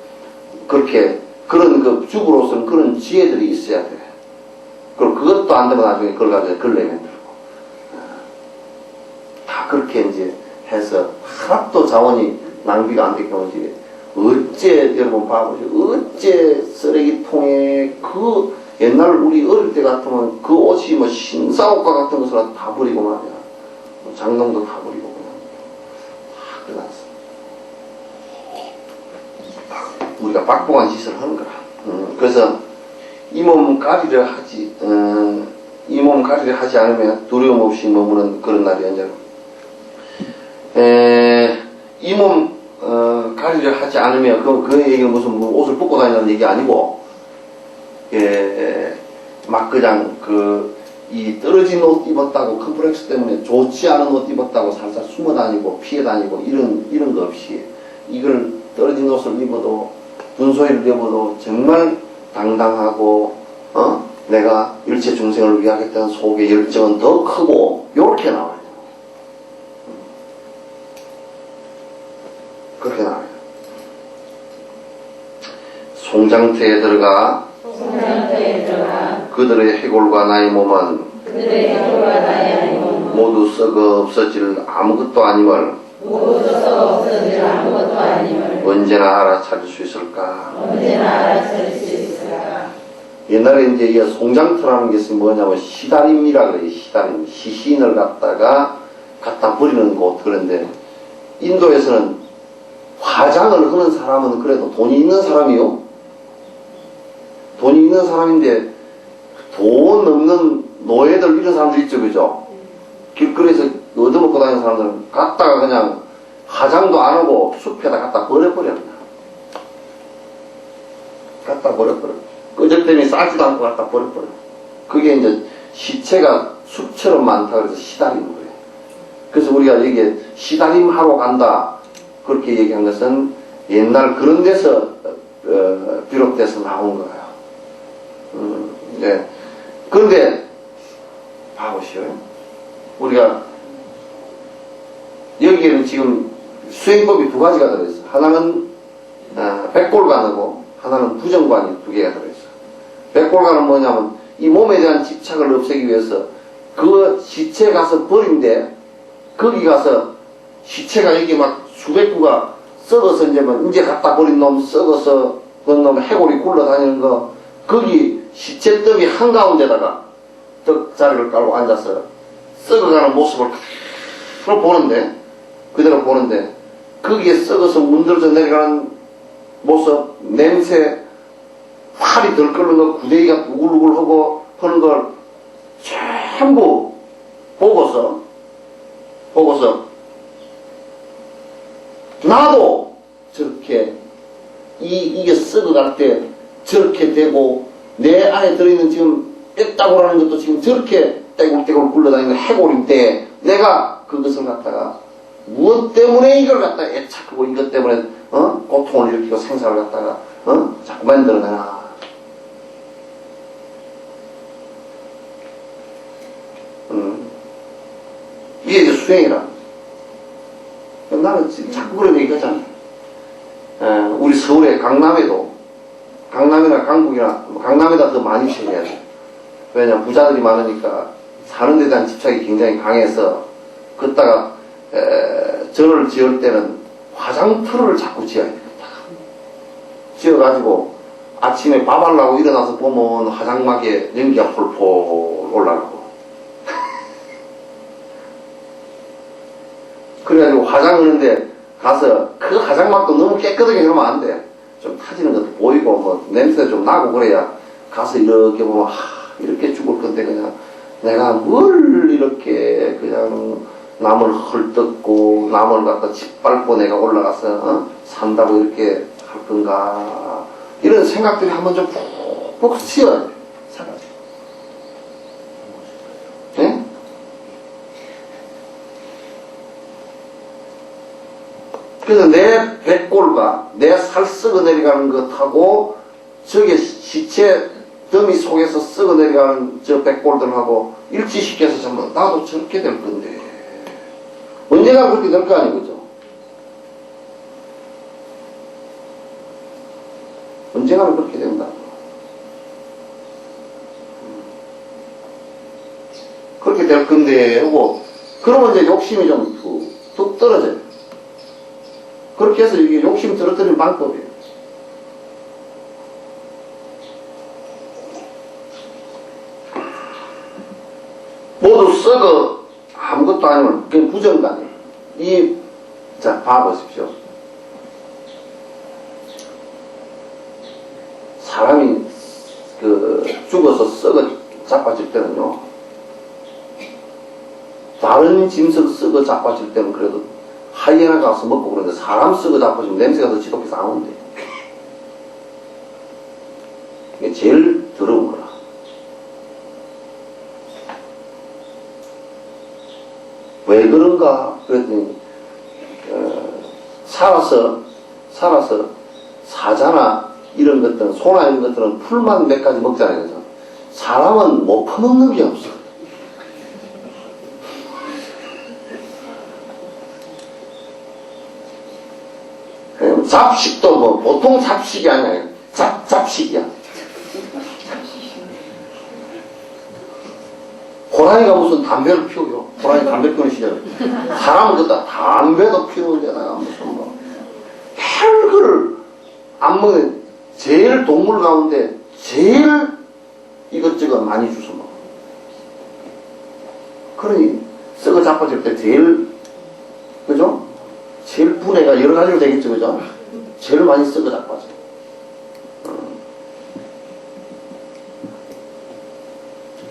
그렇게 그런 주부로서는 그런 지혜들이 있어야 돼. 그리고 그것도 안 되면 나중에 그걸 가지고 걸레 만들고 다 그렇게 이제 해서 하나도 자원이 낭비가 안 되게 하지. 어째 여러분 봐보세요. 어째 쓰레기통에 옛날 우리 어릴 때 같으면 그 옷이 뭐 신사옷과 같은 것을 다 버리고 말이야. 장롱도 다 버리고 그냥 다 끝났어. 우리가 박봉한 짓을 하는 거라. 그래서 이 몸 가리려 하지 않으면 두려움 없이 머무는 그런 날이 이제 이 몸 가리려 하지 않으면 그 얘기는 무슨 옷을 벗고 다니는 얘기 아니고 막 그냥 이 떨어진 옷 입었다고 컴플렉스 때문에 좋지 않은 옷 입었다고 살살 숨어 다니고 피해 다니고 이런 거 없이 이걸 떨어진 옷을 입어도 분소리를 입어도 정말 당당하고 내가 일체 중생을 위하겠다는 속의 열정은 더 크고 요렇게 나와요. 그렇게 나와요. 송장터에 들어가 그들의 해골과 나의 몸은 모두 썩어 없어질 아무것도 아님을 언제나 알아차릴 수 있을까? 옛날에 이제 이 송장터라는 것이 뭐냐면 시다림이라 그래요. 시다림. 시신을 갖다 버리는 곳. 그런데 인도에서는 화장을 하는 사람은 그래도 돈이 있는 사람이요. 돈이 있는 사람인데 돈 없는 노예들 이런 사람들 있죠, 그죠? 길거리에서 얻어먹고 다니는 사람들은 갖다가 그냥 화장도 안 하고 숲에다 갖다 버려버려. 갖다 버려버려. 끄적대니 싸지도 않고 갖다 버려버려. 그게 이제 시체가 숲처럼 많다 그래서 시다림 거예요. 그래서 우리가 여기에 시다림 하러 간다 그렇게 얘기한 것은 옛날 그런 데서 비롯돼서 나온 거예요. 네. 그런데 봐보시오. 우리가 여기에는 지금 수행법이 두 가지가 들어있어. 하나는 백골관이고 하나는 부정관이 두 개가 들어있어. 백골관은 뭐냐면 이 몸에 대한 집착을 없애기 위해서 그 시체 가서 버린데 거기 가서 시체가 여기 막 수백 구가 썩어서 이제 갖다 버린 놈 썩어서 그 놈 해골이 굴러다니는 거 거기 시체 떡이 한가운데다가 떡자리를 깔고 앉아서 썩어가는 모습을 그대로 보는데 거기에 썩어서 문드러져 내려가는 모습, 냄새, 팔이 덜 끓는 거, 구데기가 우글우글하고 하는 걸 전부 보고서 나도 저렇게 이게 썩어갈 때 저렇게 되고 내 안에 들어있는 지금 뼈다구라는 것도 지금 저렇게 떼굴떼굴 굴러다니는 해골인데 내가 그것을 갖다가 무엇 때문에 이걸 갖다가 애착하고 이것 때문에 고통을 일으키고 생사를 갖다가 자꾸 만들어내나. 이게 이제 수행이라. 나는 지금 자꾸 그런 얘기 하잖아. 우리 서울에 강남이나 강북이나 강남에다 더 많이 생겨야 돼. 왜냐면 부자들이 많으니까 사는 데 대한 집착이 굉장히 강해서 그따가 절을 지을 때는 화장터를 자꾸 지어야 되겠다. 지어가지고 아침에 밥 하려고 일어나서 보면 화장막에 연기가 폴폴 올라가고 그래가지고 화장하는데 가서 그 화장막도 너무 깨끗하게 해놓으면 안 돼. 좀 타지는 것도 보이고 뭐 냄새 좀 나고 그래야 가서 이렇게 보면 이렇게 죽을 건데 그냥 내가 뭘 이렇게 그냥 남을 헐뜯고 남을 갖다 짓밟고 내가 올라가서 산다고 이렇게 할 건가 이런 생각들이 한번 좀 푹푹 씌어야 돼. 사라져. 네? 그래서 내 백골과 내 살 썩어 내려가는 것하고 저게 시체 더미 속에서 썩어 내려가는 저 백골들하고 일치시켜서 자면 나도 저렇게 될 건데 언젠가 그렇게 될 거 아니에요, 그죠? 언젠가는 그렇게 된다. 그렇게 될 건데, 그러면 이제 욕심이 좀 툭 떨어져요. 그렇게 해서 이게 욕심 떨어뜨리는 방법이에요. 모두 썩어 아무것도 아니면 그게 부정관이에요. 자, 봐보십시오. 사람이 죽어서 썩어 자빠질 때는요, 다른 짐승 썩어 자빠질 때는 그래도 하이에나 가서 먹고 그러는데 사람 썩어 자빠지면 냄새가 더 지독해서 안 온대. 이게 제일 더러운 거라. 왜 그런가? 그랬더니 살아서 사자나 이런 것들은 소나 이런 것들은 풀만 몇 가지 먹잖아요. 그래서 사람은 못 퍼먹는 게 없어. 잡식도 뭐 보통 잡식이 아니야. 잡식이야. 호랑이가 무슨 담배를 피우요? 호랑이 담배 피우는 시절. 사람은 그다 담배도 피우는데다가 무슨 뭐 별거를 안 먹는 제일 동물 가운데 제일 이것저것 많이 주워 먹어. 그러니 썩어 자빠질 때 제일 그죠? 제일 분해가 여러 가지로 되겠죠, 그죠? 제일 많이 썩어 자빠져.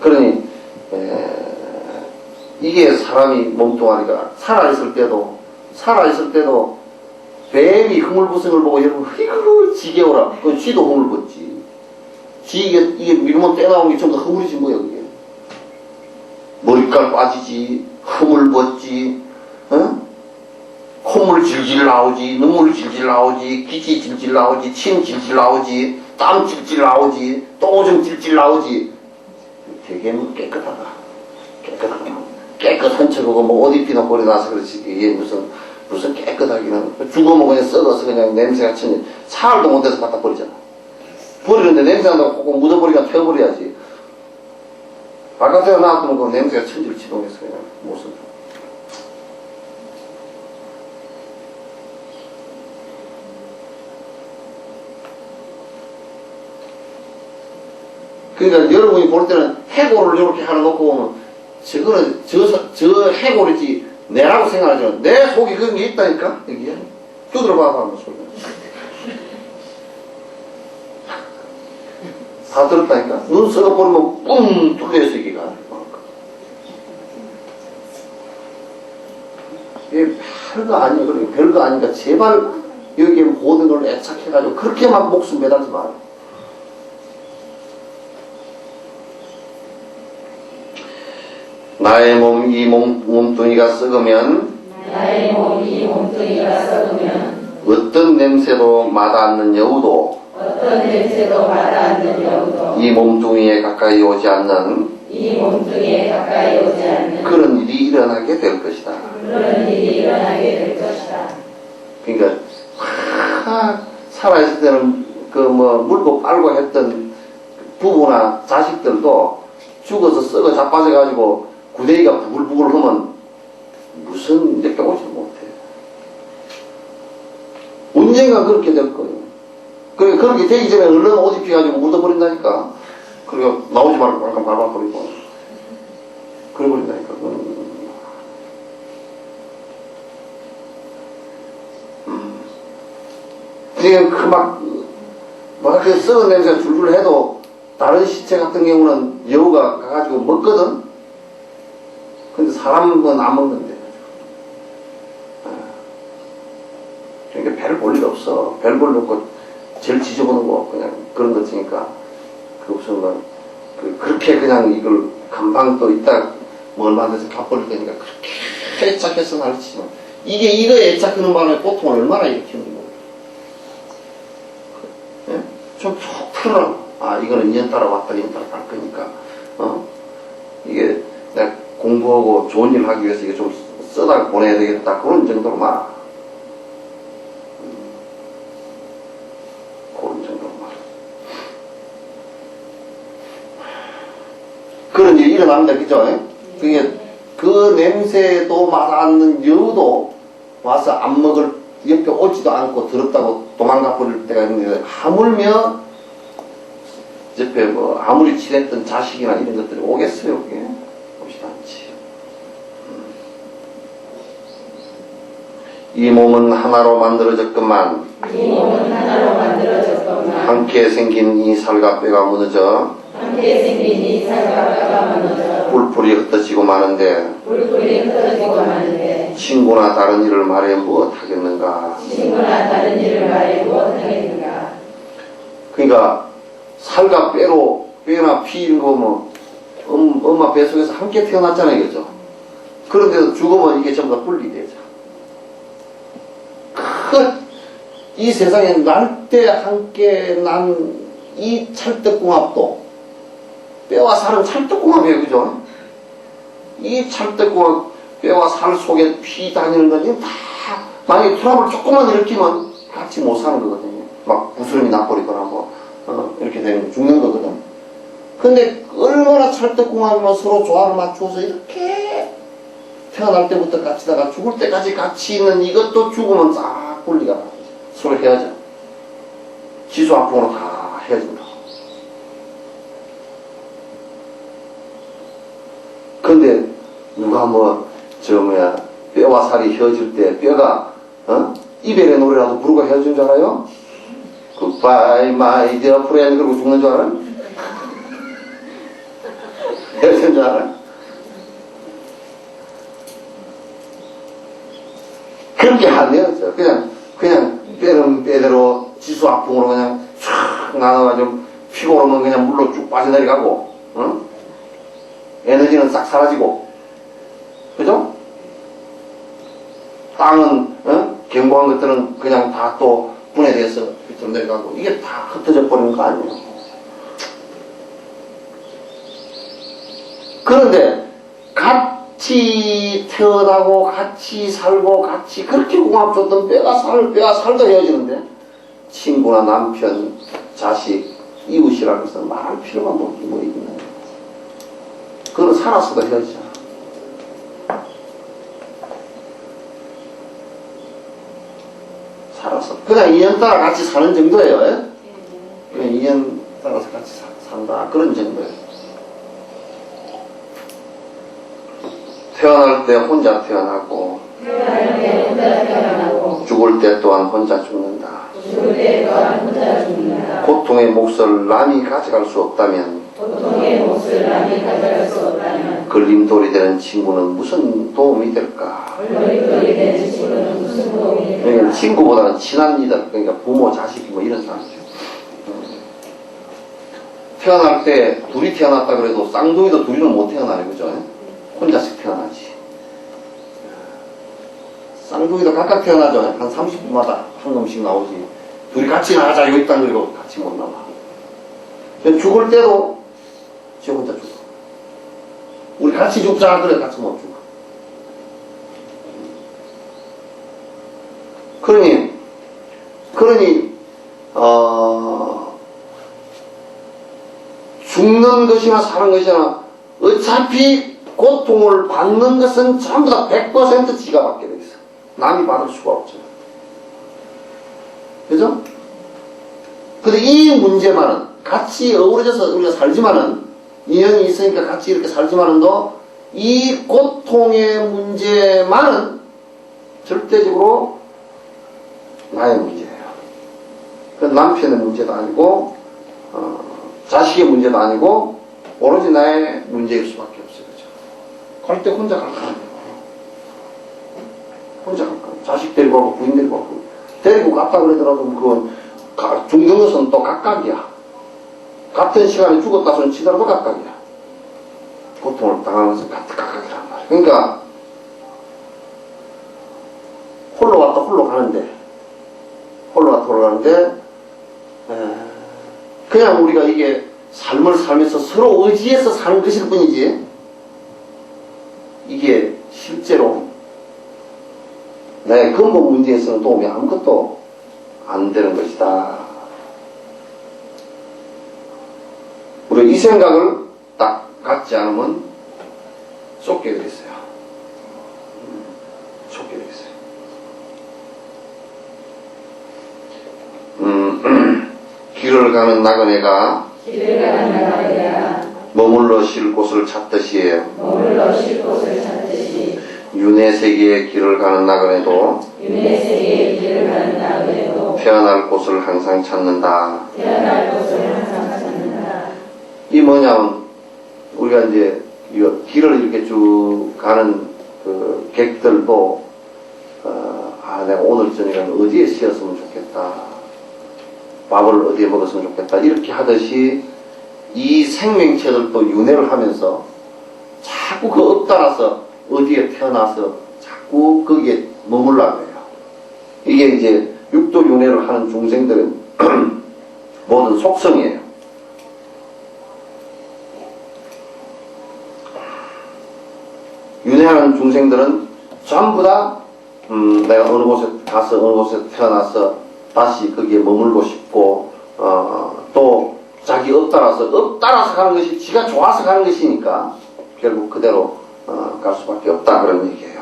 그러니 이게 사람이 몸뚱아리가 살아있을 때도 뱀이 흐물부승을 보고 여러분 이거 지겨워라. 그 쥐도 흐물붓지. 이게 밀면 떼나오는 게 전부 다 흐물이지 뭐야 그게. 머리깔 빠지지, 흐물벗지, 콧물 질질 나오지, 눈물 질질 나오지, 기지 질질 나오지, 침 질질 나오지, 땀 질질 나오지, 똥오줌 질질 나오지. 되게 깨끗하다. 깨끗한 척하고 뭐 옷 입히나 버리 나서 그렇지. 이게 무슨 깨끗하기는. 죽으면 그냥 썩어서 그냥 냄새가 치니 사흘도 못해서 갖다 버리잖아. 버리는데 냄새 난다고 꼭 묻어버리니까 튀어버려야지. 바깥에 놔두면 그 냄새가 천질치동해서 그냥 못 쓴다. 그러니까 여러분이 볼 때는 해골을 이렇게 하나 놓고 보면 저거는 저 해골이지 내라고 생각하죠. 내 속에 그런 게 있다니까. 여기에 두드려봐 하는 소리가 다 들었다니까. 눈 썩어버리면 뿡 뚫려있어 여기가. 이게 별거 아니야. 그러니까 별거 아니니까 제발 여기에 모든 걸 애착해가지고 그렇게 막 목숨 매달지 마라. 나의 몸, 이 몸뚱이가 썩으면 나의 몸, 이 몸뚱이가 썩으면 어떤 냄새도 마다않는 여우도 어떤 냄새도 마다않는 여우도 이 몸뚱이에 가까이 오지 않는 이 몸뚱이에 가까이 오지 않는 그런 일이 일어나게 될 것이다. 그런 일이 일어나게 될 것이다. 그러니까 살아있을 때는 그 뭐 물고 빨고 했던 부부나 자식들도 죽어서 썩어 자빠져가지고 구데기가 부글부글 하면 무슨 이제 빼오지 못해. 언젠가 그렇게 될 거예요. 그러니까 그렇게 되기 전에 얼른 옷 입혀가지고 묻어버린다니까. 그리고 나오지 말고 약간 밟아버리고 그래버린다니까. 지금 그 썩은 냄새가 줄줄 해도 다른 시체 같은 경우는 여우가 가가지고 먹거든? 근데 사람은 안 먹는데. 그러니까 배를 볼 일 없어. 배를 볼 일 없고 제일 지저분한 거 그냥 그런 거 치니까 그 무슨 뭐 그렇게 그냥 이걸 금방 또 이따 뭐 얼마 돼서 갚버릴 테니까 그렇게 애착해서 날치지만 이거 애착하는 바람에 보통 얼마나 일으키는 거야. 예? 좀속 풀어라. 아 이거는 인연 따라 왔다 인연 따라 갈 거니까 이게 내가 공부하고 좋은 일 하기 위해서 이게 좀 써다 보내야 되겠다 그런 정도로 말 그런 정도로 말 그런 일이 일어납니다. 그죠? 그게 그 냄새도 마다않는 여우도 와서 안 먹을 옆에 오지도 않고 더럽다고 도망가 버릴 때가 있는데 하물며 옆에 뭐 아무리 친했던 자식이나 이런 것들이 오겠어요. 그게 오지도 않지. 이 몸은 하나로 만들어졌건만 이 몸은 하나로 만들어졌건만 함께 생긴 이 살과 뼈가 무너져 함께 생긴 이 살과 뼈가 무너져 뿔뿔이 흩어지고 마는데 뿔뿔이 흩어지고 마는데 친구나 다른 일을 말해 무엇하겠는가. 친구나 다른 일을 말해 무엇하겠는가. 그러니까 살과 뼈나 피 이런 거 뭐 엄마 뱃속에서 함께 태어났잖아요. 그죠? 그런데도 죽으면 이게 전부 다 분리되죠. 이 세상에 날 때 함께 난 이 찰떡궁합도 뼈와 살은 찰떡궁합이에요. 그죠? 이 찰떡궁합 뼈와 살 속에 피 다니는 거지 다 만약에 트러블 조금만 일으키면 같이 못 사는 거거든요. 막 구스름이 나버리거나 뭐 이렇게 되는 거 죽는 거거든. 근데 얼마나 찰떡궁합이면 서로 조화를 맞추어서 이렇게 태어날 때부터 같이다가 죽을 때까지 같이 있는 이것도 죽으면 싹 분리가 나죠. 서로 헤어져. 지수화풍으로 다 헤어진다. 근데 누가 뼈와 살이 헤어질 때 뼈가 이별의 노래라도 부르고 헤어진 줄 알아요? Goodbye my dear friend 그러고 죽는 줄 알아요? 헤어진 줄 알아요? 그렇게 안 헤어져. 그냥 뼈는 뼈대로 지수화풍으로 그냥 촥 나눠가지고 피곤하면 그냥 물로 쭉 빠져내려가고 에너지는 싹 사라지고 그죠? 땅은 견고한 것들은 그냥 다 또 분해돼서 밑으로 내려가고 이게 다 흩어져 버리는 거 아니에요. 그런데 같이 태어나고 같이 살고 같이 그렇게 궁합 좋던 뼈가 살도 헤어지는데 친구나 남편, 자식, 이웃이라고 해서 말할 필요가 뭐 있나요? 그건 살았어도 헤어지잖아. 살았어. 그냥 인연 따라 같이 사는 정도예요. 예? 그냥 인연 따라서 같이 산다. 그런 정도예요. 태어날 때 혼자 태어나고, 죽을 때 또한 혼자 죽는다. 고통의 몫을 남이 가져갈 수 없다면, 걸림돌이 되는 친구는 무슨 도움이 될까? 그러니까 친구보다는 친한 이들, 그러니까 부모, 자식 뭐 이런 사람이죠. 태어날 때 둘이 태어났다 그래도 쌍둥이도 둘이는 못 태어나요, 그죠? 혼자씩 태어나지. 쌍둥이도 각각 태어나죠. 한 30분마다 한 놈씩 나오지. 둘이 같이 나가자, 여기 땅 그리고 같이 못 나와. 죽을 때도 지 혼자 죽어. 우리 같이 죽자, 그래, 같이 못 죽어. 그러니, 죽는 것이나 사는 것이나 어차피 고통을 받는 것은 전부 다 100% 지가 받게 돼 있어. 남이 받을 수가 없잖아. 그죠? 근데 이 문제만은 같이 어우러져서 우리가 살지만은 인연이 있으니까 같이 이렇게 살지만은도 이 고통의 문제만은 절대적으로 나의 문제예요. 그 남편의 문제도 아니고 자식의 문제도 아니고 오로지 나의 문제일 수밖에 없어요. 그죠? 갈 때 혼자 갈 거 아니에요. 혼자 갈 거. 자식 데리고 가고 부인 데리고 가고 데리고 갔다 그러더라도 그건 죽는 것은 또 각각이야. 같은 시간에 죽었다 손 치더라도 각각이야. 고통을 당하는 것은 각각이란 말이야. 그러니까 홀로 왔다 홀로 가는데 그냥 우리가 이게 삶을 살면서 서로 의지해서 사는 것일 뿐이지 이게 실제로 내 근본 문제에서는 도움이 아무것도 안 되는 것이다. 우리가 이 생각을 딱 갖지 않으면 쫓게 되겠어요. 쫓게 되겠어요. 길을 가는 나그네가 머물러 쉴 곳을 찾듯이 윤회 세계의 길을 가는 나그네도 태어날 곳을 항상 찾는다. 이 뭐냐면 우리가 이제 길을 이렇게 쭉 가는 그 객들도 내가 오늘 저녁에 어디에 쉬었으면 좋겠다. 밥을 어디에 먹었으면 좋겠다. 이렇게 하듯이 이 생명체들도 윤회를 하면서 자꾸 그 업 따라서 어디에 태어나서 자꾸 거기에 머물라고 해요. 이게 이제 육도 윤회를 하는 중생들은 모든 속성이에요. 윤회하는 중생들은 전부 다 내가 어느 곳에 가서 어느 곳에 태어나서 다시 거기에 머물고 싶고 또 자기 업 따라서 가는 것이 지가 좋아서 가는 것이니까 결국 그대로 갈 수밖에 없다 그런 얘기예요.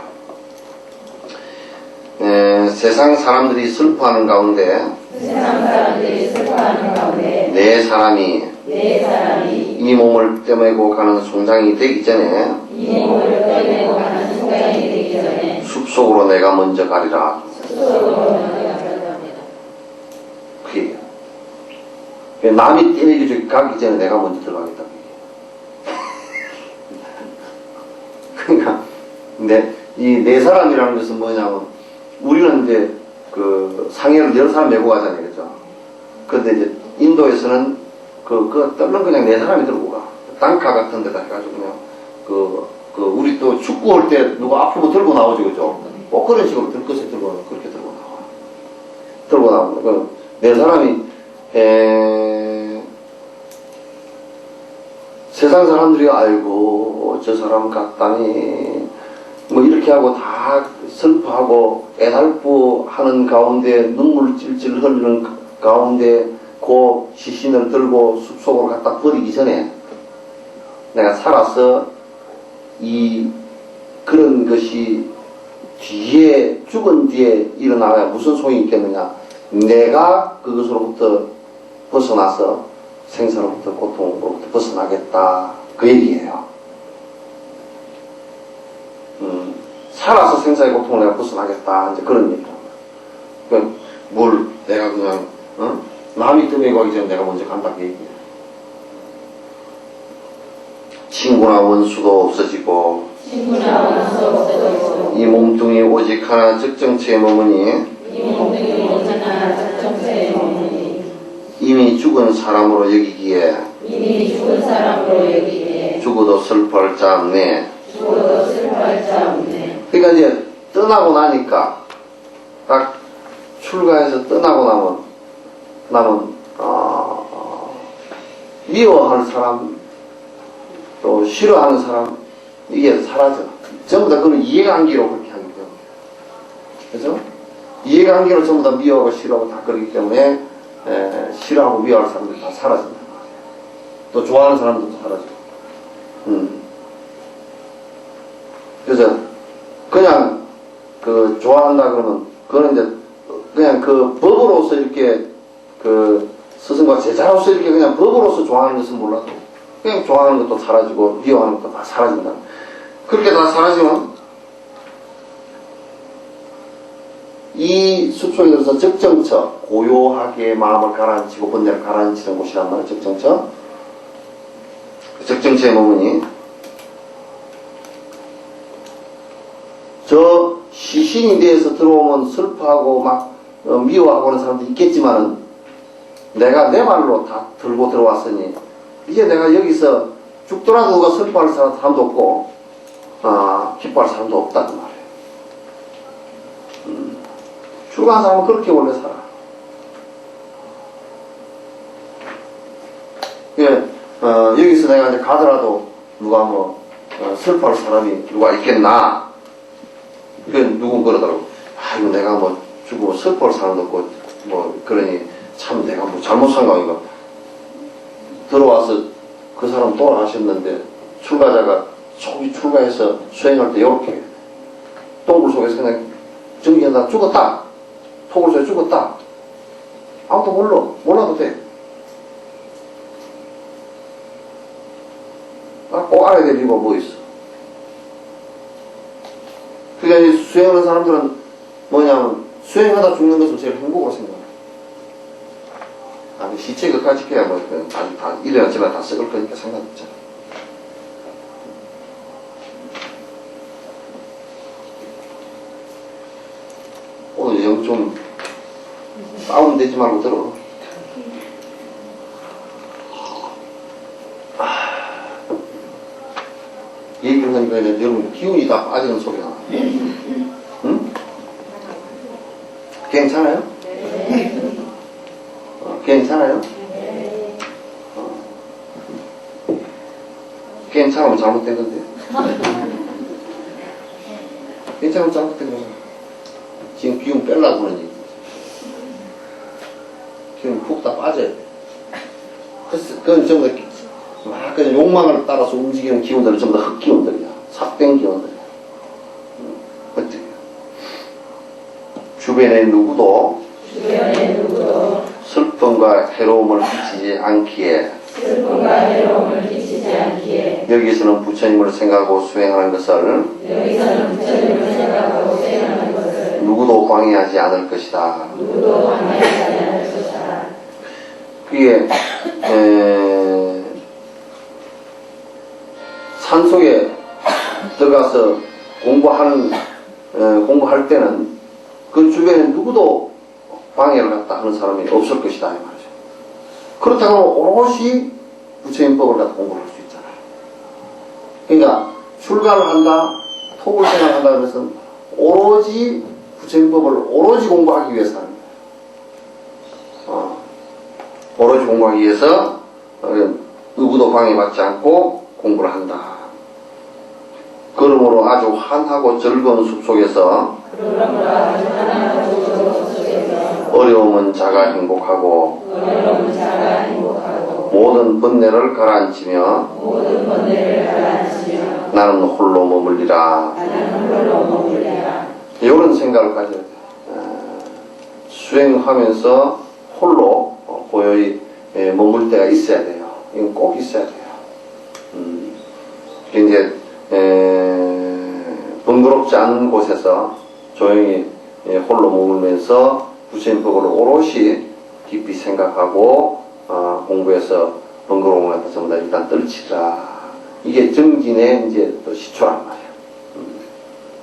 세상 사람들이 슬퍼하는 가운데 내 사람이 이 몸을 떼매고 가는 송장이 되기 전에 숲속으로 내가 먼저 가리라. 그게 남이 떼매기 가기 전에 내가 먼저 들어가겠다. 그러니까 이 네 사람이라는 것은 뭐냐면 우리는 이제 그 상해를 여러 사람 메고 가잖아요, 그죠? 근데 이제 인도에서는 그 떨는 그냥 네 사람이 들고 가. 땅카 같은 데다 해가지고 그냥 우리 또 축구할 때 누가 앞으로 들고 나오죠, 그죠? 꼭 그런 식으로 들것에 들고 그렇게 들고 나와. 들고 나오는 네 사람이 세상 사람들이 아이고 저 사람 같다니 뭐 이렇게 하고 다 슬퍼하고 애달프하는 가운데 눈물 찔찔 흘리는 가운데 그 시신을 들고 숲속으로 갖다 버리기 전에 내가 살아서 이 그런 것이 뒤에 죽은 뒤에 일어나야 무슨 소용이 있겠느냐. 내가 그것으로부터 벗어나서 생사로부터 고통으로부터 벗어나겠다 그 얘기예요. 살아서 생사의 고통을 내가 벗어나겠다 이제 그런 얘기입니다. 그러니까 뭘 내가 그냥 남이 떠밀고 하기 전에 내가 먼저 간다 그 얘기예요. 친구나 원수도 없어지고 친구나 원수 없어지고 이 몸뚱이 오직 하나 적정체에 머무니 이 몸뚱이 오직 하나 적정체에 머무니 이미 죽은 사람으로 여기기에 이미 죽은 사람으로 여기기에 죽어도 슬퍼할 자 없네. 죽어도 슬퍼할 자 없네. 그러니까 이제 떠나고 나니까 딱 출가해서 떠나고 나면 미워하는 사람 또 싫어하는 사람 이게 사라져. 전부 다 그런 이해관계로 그렇게 하기 때문에. 그죠? 이해관계로 전부 다 미워하고 싫어하고 다 그러기 때문에 싫어하고 미워할 사람들 다 사라진다. 또 좋아하는 사람들도 사라지고. 그래서 그냥 그 좋아한다 그러면 그거는 이제 그냥 그 법으로서 이렇게 그 스승과 제자로서 이렇게 그냥 법으로서 좋아하는 것은 몰라도 그냥 좋아하는 것도 사라지고 미워하는 것도 다 사라진다. 그렇게 다 사라지면 이 숲속에 들어서 적정처, 고요하게 마음을 가라앉히고 번뇌를 가라앉히는 곳이란 말이에요. 적정처. 적정처에 머무니 저 시신이 대해서 들어오면 슬퍼하고 막 미워하고 하는 사람도 있겠지만은 내가 내 말로 다 들고 들어왔으니 이제 내가 여기서 죽더라도 누가 슬퍼할 사람도 없고 기뻐할 사람도 없다 그 말이에요. 출가한 사람은 그렇게 원래 살아. 예, 여기서 내가 이제 가더라도 누가 뭐 슬퍼할 사람이 누가 있겠나? 그 누군 그러더라고. 이거 내가 뭐 죽고 슬퍼할 사람도 없고 뭐 그러니 참 내가 뭐 잘못 산 거 아닌가? 들어와서 그 사람 돌아가셨는데 출가자가 초기 출가해서 수행할 때 이렇게 동굴 속에서 그냥 정기하다 죽었다. 토굴 속에 죽었다. 아무도 몰라도 돼. 꼭 알아야 될 이유가 뭐 있어? 그러니까 이 수행하는 사람들은 뭐냐면 수행하다 죽는 것을 제일 행복으로 생각해. 시체 끝까지 지켜야 뭐 아직 다 이래나 저래나 다 썩을 거니까 상관없잖아. 오늘 영 좀 다운되지 말고 들어. 얘기를 하니까 이제 여러분 기운이 다 빠지는 소리가 나. 응? 괜찮아요? 네. 괜찮아요? 네. 괜찮으면 잘못된 건데. 괜찮으면 잘못된 거잖아. 지금 기운 빼려고 그러는 얘기. 기운이 푹 다 빠져야 돼. 그래서 그건 전부 다 막 그냥 욕망을 따라서 움직이는 기운들은 전부 다 흑기운들이야. 삭된 기운들이야. 어떻게? 주변에 누구도 슬픔과 해로움을 끼치지 않기에 슬픔과 해로움을 끼치지 않기에 여기서는 부처님을 생각하고 수행하는 것을 여기서는 부처님을 생각하고 수행하는 것을 누구도 방해하지 않을 것이다. 누구도 방해하지 않을 것이다. 그게 산속에 들어가서 공부할 때는 그 주변에 누구도 방해를 갖다 하는 사람이 없을 것이다 이 말이죠. 그렇다고 오롯이 부처님법을 갖다 공부를 할 수 있잖아요. 그러니까 출가를 한다, 토굴 생활한다 그래서 오로지 부처님법을 오로지 공부하기 위해서 하는 거예요. 오로지 공부하기 위해서 누구도 방해받지 않고 공부를 한다. 그러므로 아주 환하고 즐거운 숲속에서 어려움은 자가 행복하고 모든 번뇌를 가라앉히며 나는 홀로 머물리라. 이런 생각을 가져야 돼. 수행하면서 홀로 고요히 머물 때가 있어야 돼요. 이건 꼭 있어야 돼요. 이제 번거롭지 않은 곳에서 조용히 홀로 머물면서 부처님법을 오롯이 깊이 생각하고 공부해서 번거로운 것을 전부 다 일단 떨치라. 이게 정진의 이제 또 시초란 말이에요.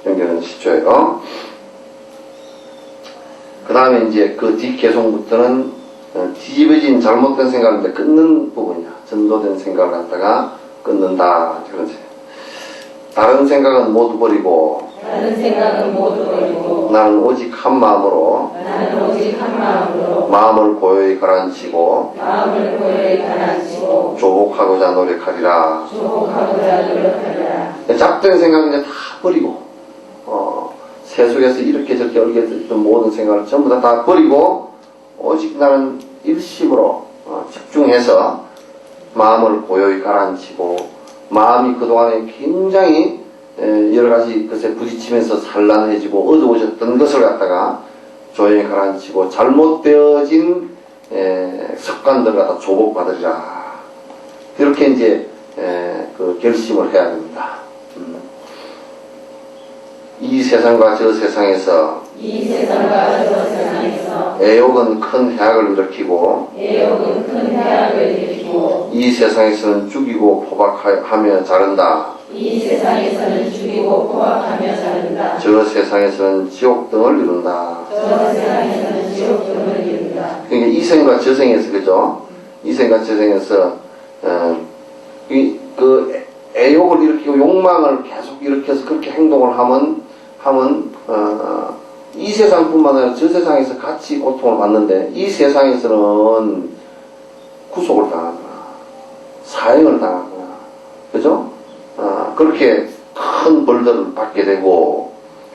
정진은 시초예요. 그 다음에 이제 그 뒷개송부터는 뒤집어진 잘못된 생각을 이제 끊는 부분이야. 전도된 생각을 갖다가 끊는다. 다른 생각은 모두 버리고 나는 오직 한 마음으로 마음을 고요히 가라앉히고 조복하고자 노력하리라. 작된 생각은 이제 다 버리고 세속에서 이렇게 저렇게 얽혀있던 모든 생각을 전부 다 버리고 오직 나는 일심으로 집중해서 마음을 고요히 가라앉히고 마음이 그동안에 굉장히 여러 가지 것에 부딪히면서 산란해지고 어두워졌던 것을 갖다가 조용히 가라앉히고 잘못되어진 습관들을 갖다 조복받으리라. 이렇게 이제 그 결심을 해야 됩니다. 이 세상과 저 세상에서 애욕은 큰 해악을 일으키고 이 세상에서는 죽이고 포박하며 자른다. 저 세상에서는 지옥 등을 이룬다. 그러니까 이생과 저생에서 그죠? 이생과 저생에서 그 애욕을 일으키고 욕망을 계속 일으켜서 그렇게 행동을 하면 이 세상뿐만 아니라 저 세상에서 같이 고통을 받는데 이 세상에서는 구속을 당하거나 사형을 당하거나 그죠? 그렇게 큰 벌들을 받게 되고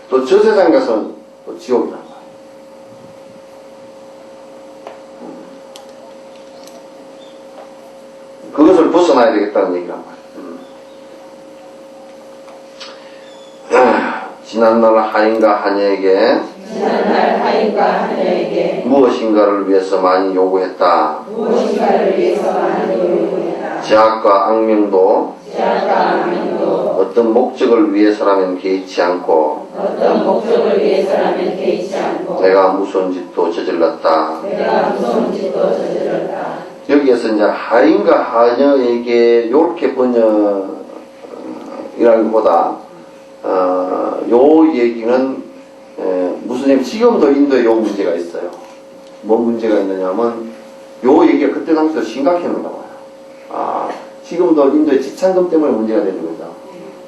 또 저 세상에 가서는 또 지옥이란 말이에요. 그것을 벗어나야 되겠다는 얘기란 말이에요. 지난날 하인과 하녀에게 무엇인가를 위해서 많이 요구했다. 제약과 악명도 어떤 목적을 위해서라면 개의치 않고 내가 무서운 짓도 저질렀다. 여기에서 이제 하인과 하녀에게 이렇게 번역이라기보다 요 얘기는 무슨 지금도 인도에 요 문제가 있어요. 뭔 문제가 있느냐면 요 얘기가 그때 당시도 심각했는가 봐요. 지금도 인도에 지창금 때문에 문제가 되는 거죠.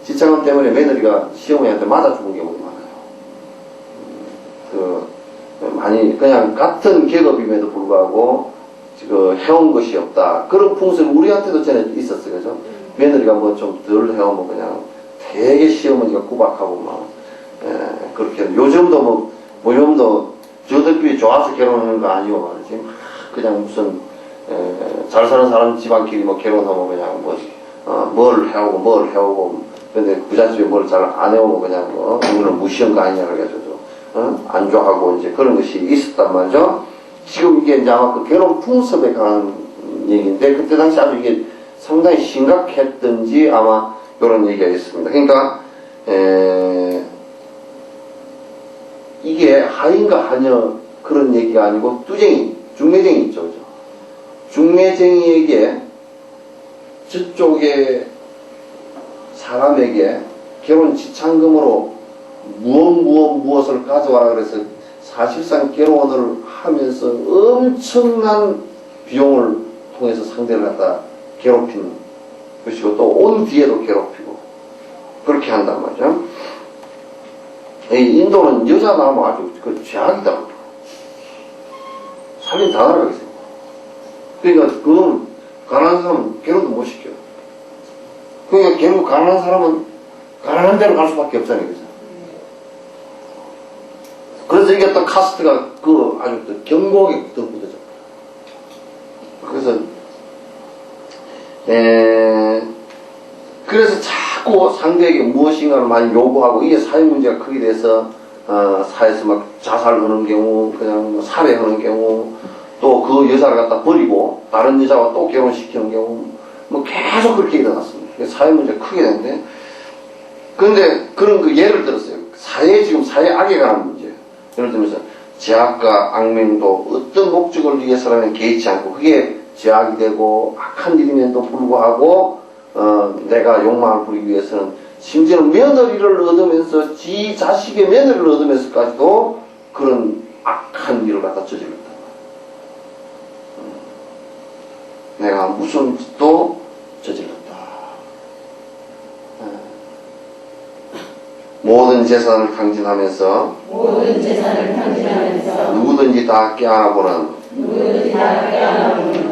지창금 때문에 며느리가 시어머니한테 맞아 죽은 경우도 많아요. 많이 그냥 같은 계급임에도 불구하고 해온 것이 없다. 그런 풍습이 우리한테도 전에 있었어요. 그죠? 며느리가 뭐 좀 덜 해오면 그냥 되게 시어머니가 구박하고 막 그렇게 요즘도 요즘도 저들끼리 좋아서 결혼하는 거 아니고 말이지. 그냥 무슨 잘 사는 사람 집안끼리 뭐 결혼하면 그냥 뭘 해오고 근데 부잣집에 뭘 잘 안 해오고 그냥 이거는 무시한 거 아니냐 그래가지고 안 좋아하고 이제 그런 것이 있었단 말이죠. 지금 이게 이제 아마 그 결혼 풍습에 관한 얘기인데 그때 당시 아주 이게 상당히 심각했던지 아마 이런 얘기가 있습니다. 그러니까 이게 하인과 하녀 그런 얘기가 아니고 뚜쟁이, 중매쟁이 있죠. 그죠? 중매쟁이에게 저쪽에 사람에게 결혼 지참금으로 무엇을 가져와라 그래서 사실상 결혼을 하면서 엄청난 비용을 통해서 상대를 갖다 괴롭히는 것이고 또 온 뒤에도 괴롭히고 그렇게 한단 말이죠. 인도는 여자 나오면 아주 그 죄악이다. 살림 다 날아가겠어요. 그러니까 그 가난한 사람은 결혼도 못 시켜. 그러니까 결국 가난한 사람은 가난한 데로 갈 수밖에 없잖아요. 그죠? 그래서 이게 또 카스트가 그 아주 또 견고하게 굳어져. 그래서 그래서 자꾸 상대에게 무엇인가를 많이 요구하고 이게 사회 문제가 크게 돼서 사회에서 막 자살하는 경우, 그냥 뭐 살해하는 경우, 또 그 여자를 갖다 버리고 다른 여자와 또 결혼시키는 경우, 뭐 계속 그렇게 일어났습니다. 사회 문제가 크게 됐는데, 그런데 그런 그 예를 들었어요. 지금 사회 악에 관한 문제. 예를 들면서 제약과 악명도 어떤 목적을 위해서라면 개의치 않고 그게 제약이 되고 악한 일임에도 불구하고 내가 욕망을 부리기 위해서는 심지어는 며느리를 얻으면서 지 자식의 며느리를 얻으면서까지도 그런 악한 일을 갖다 저질렀다. 내가 무슨 짓도 저질렀다. 모든 재산을 탕진하면서 누구든지 다 깨안아보는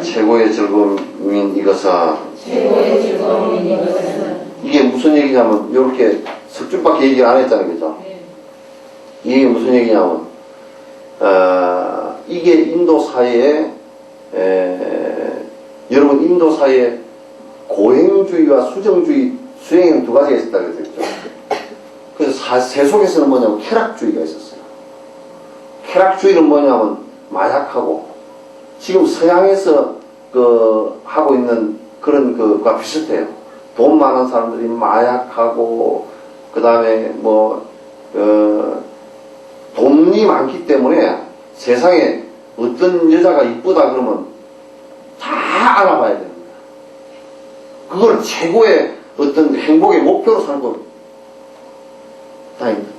최고의 즐거움인 이것은 이게 무슨 얘기냐면 이렇게 석줄밖에 얘기를 안 했잖아요. 그죠? 이게 무슨 얘기냐면 이게 인도 사회에 여러분 인도 사회에 고행주의와 수정주의 수행형 두 가지가 있었다고 그랬죠. 그래서 세속에서는 뭐냐면 쾌락주의가 있었어요. 쾌락주의는 뭐냐면 마약하고 지금 서양에서 하고 있는 그런 그가 비슷해요. 돈 많은 사람들이 마약하고 그 다음에 돈이 많기 때문에 세상에 어떤 여자가 이쁘다 그러면 다 알아봐야 됩니다. 그걸 최고의 어떤 행복의 목표로 살고 다닙니다.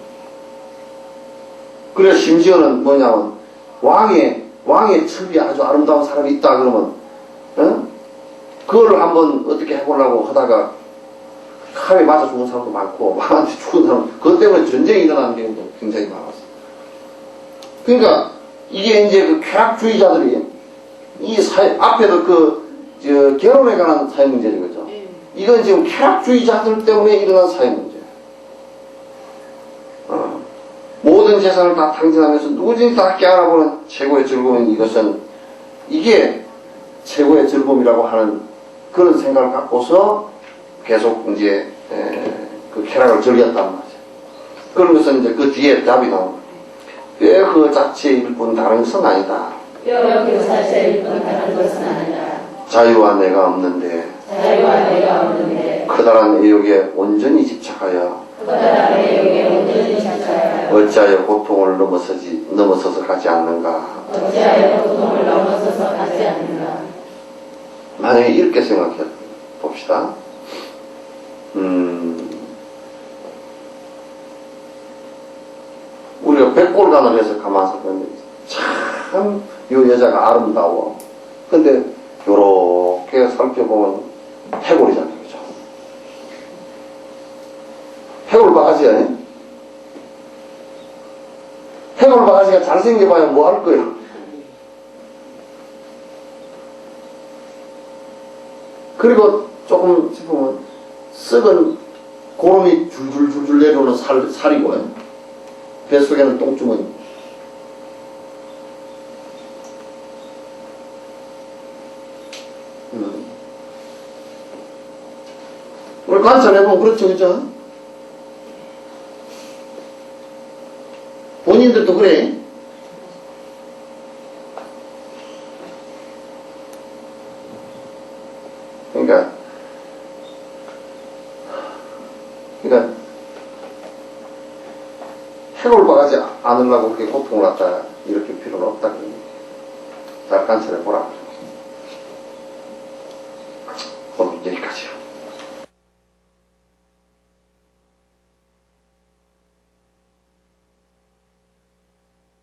그래서 심지어는 뭐냐면 왕의 첩이 아주 아름다운 사람이 있다 그러면 그걸 한번 어떻게 해보려고 하다가 칼에 맞아 죽은 사람도 많고 왕한테 죽은 사람 그것 때문에 전쟁이 일어나는 경우도 굉장히 많았어요. 그러니까 이게 이제 그 쾌락주의자들이 이 사회 앞에도 결혼에 관한 사회 문제죠. 그죠? 이건 지금 쾌락주의자들 때문에 일어난 사회 문제. 모든 재산을 다 탕진하면서 누구든지 다 깨알아보는 최고의 즐거움인 이것은 이게 최고의 즐거움이라고 하는 그런 생각을 갖고서 계속 이제 그 쾌락을 즐겼단 말이죠. 그런 것은 이제 그 뒤에 답이 나옵니다. 뼈 그 자체일 뿐 다른 것은 아니다. 뼈 그 자체일 뿐 다른 것은 아니다. 자유와 내가 없는데 커다란 애욕에 온전히 집착하여 어찌하여 고통을 넘어서서 가지 않는가. 만약에 이렇게 생각해 봅시다. 우리가 백골간을 해서 가만히 보면 참 이 여자가 아름다워. 근데 요렇게 살펴보면 해골이잖아요. 그죠? 해골 바가지야. 해골 바가지가 잘생겨봐야 뭐 할 거예요? 그리고 조금 싶으면 썩은 고름이 줄줄줄줄 내려오는 살이고 뱃속에는 똥주머니. 우리 관찰해보면 그렇죠. 그죠? 본인들도 그래. 그러니까 해골 바가지 않으려고 그렇게 고통을 갖다 이렇게 필요는 없다. 잘 관찰해보라.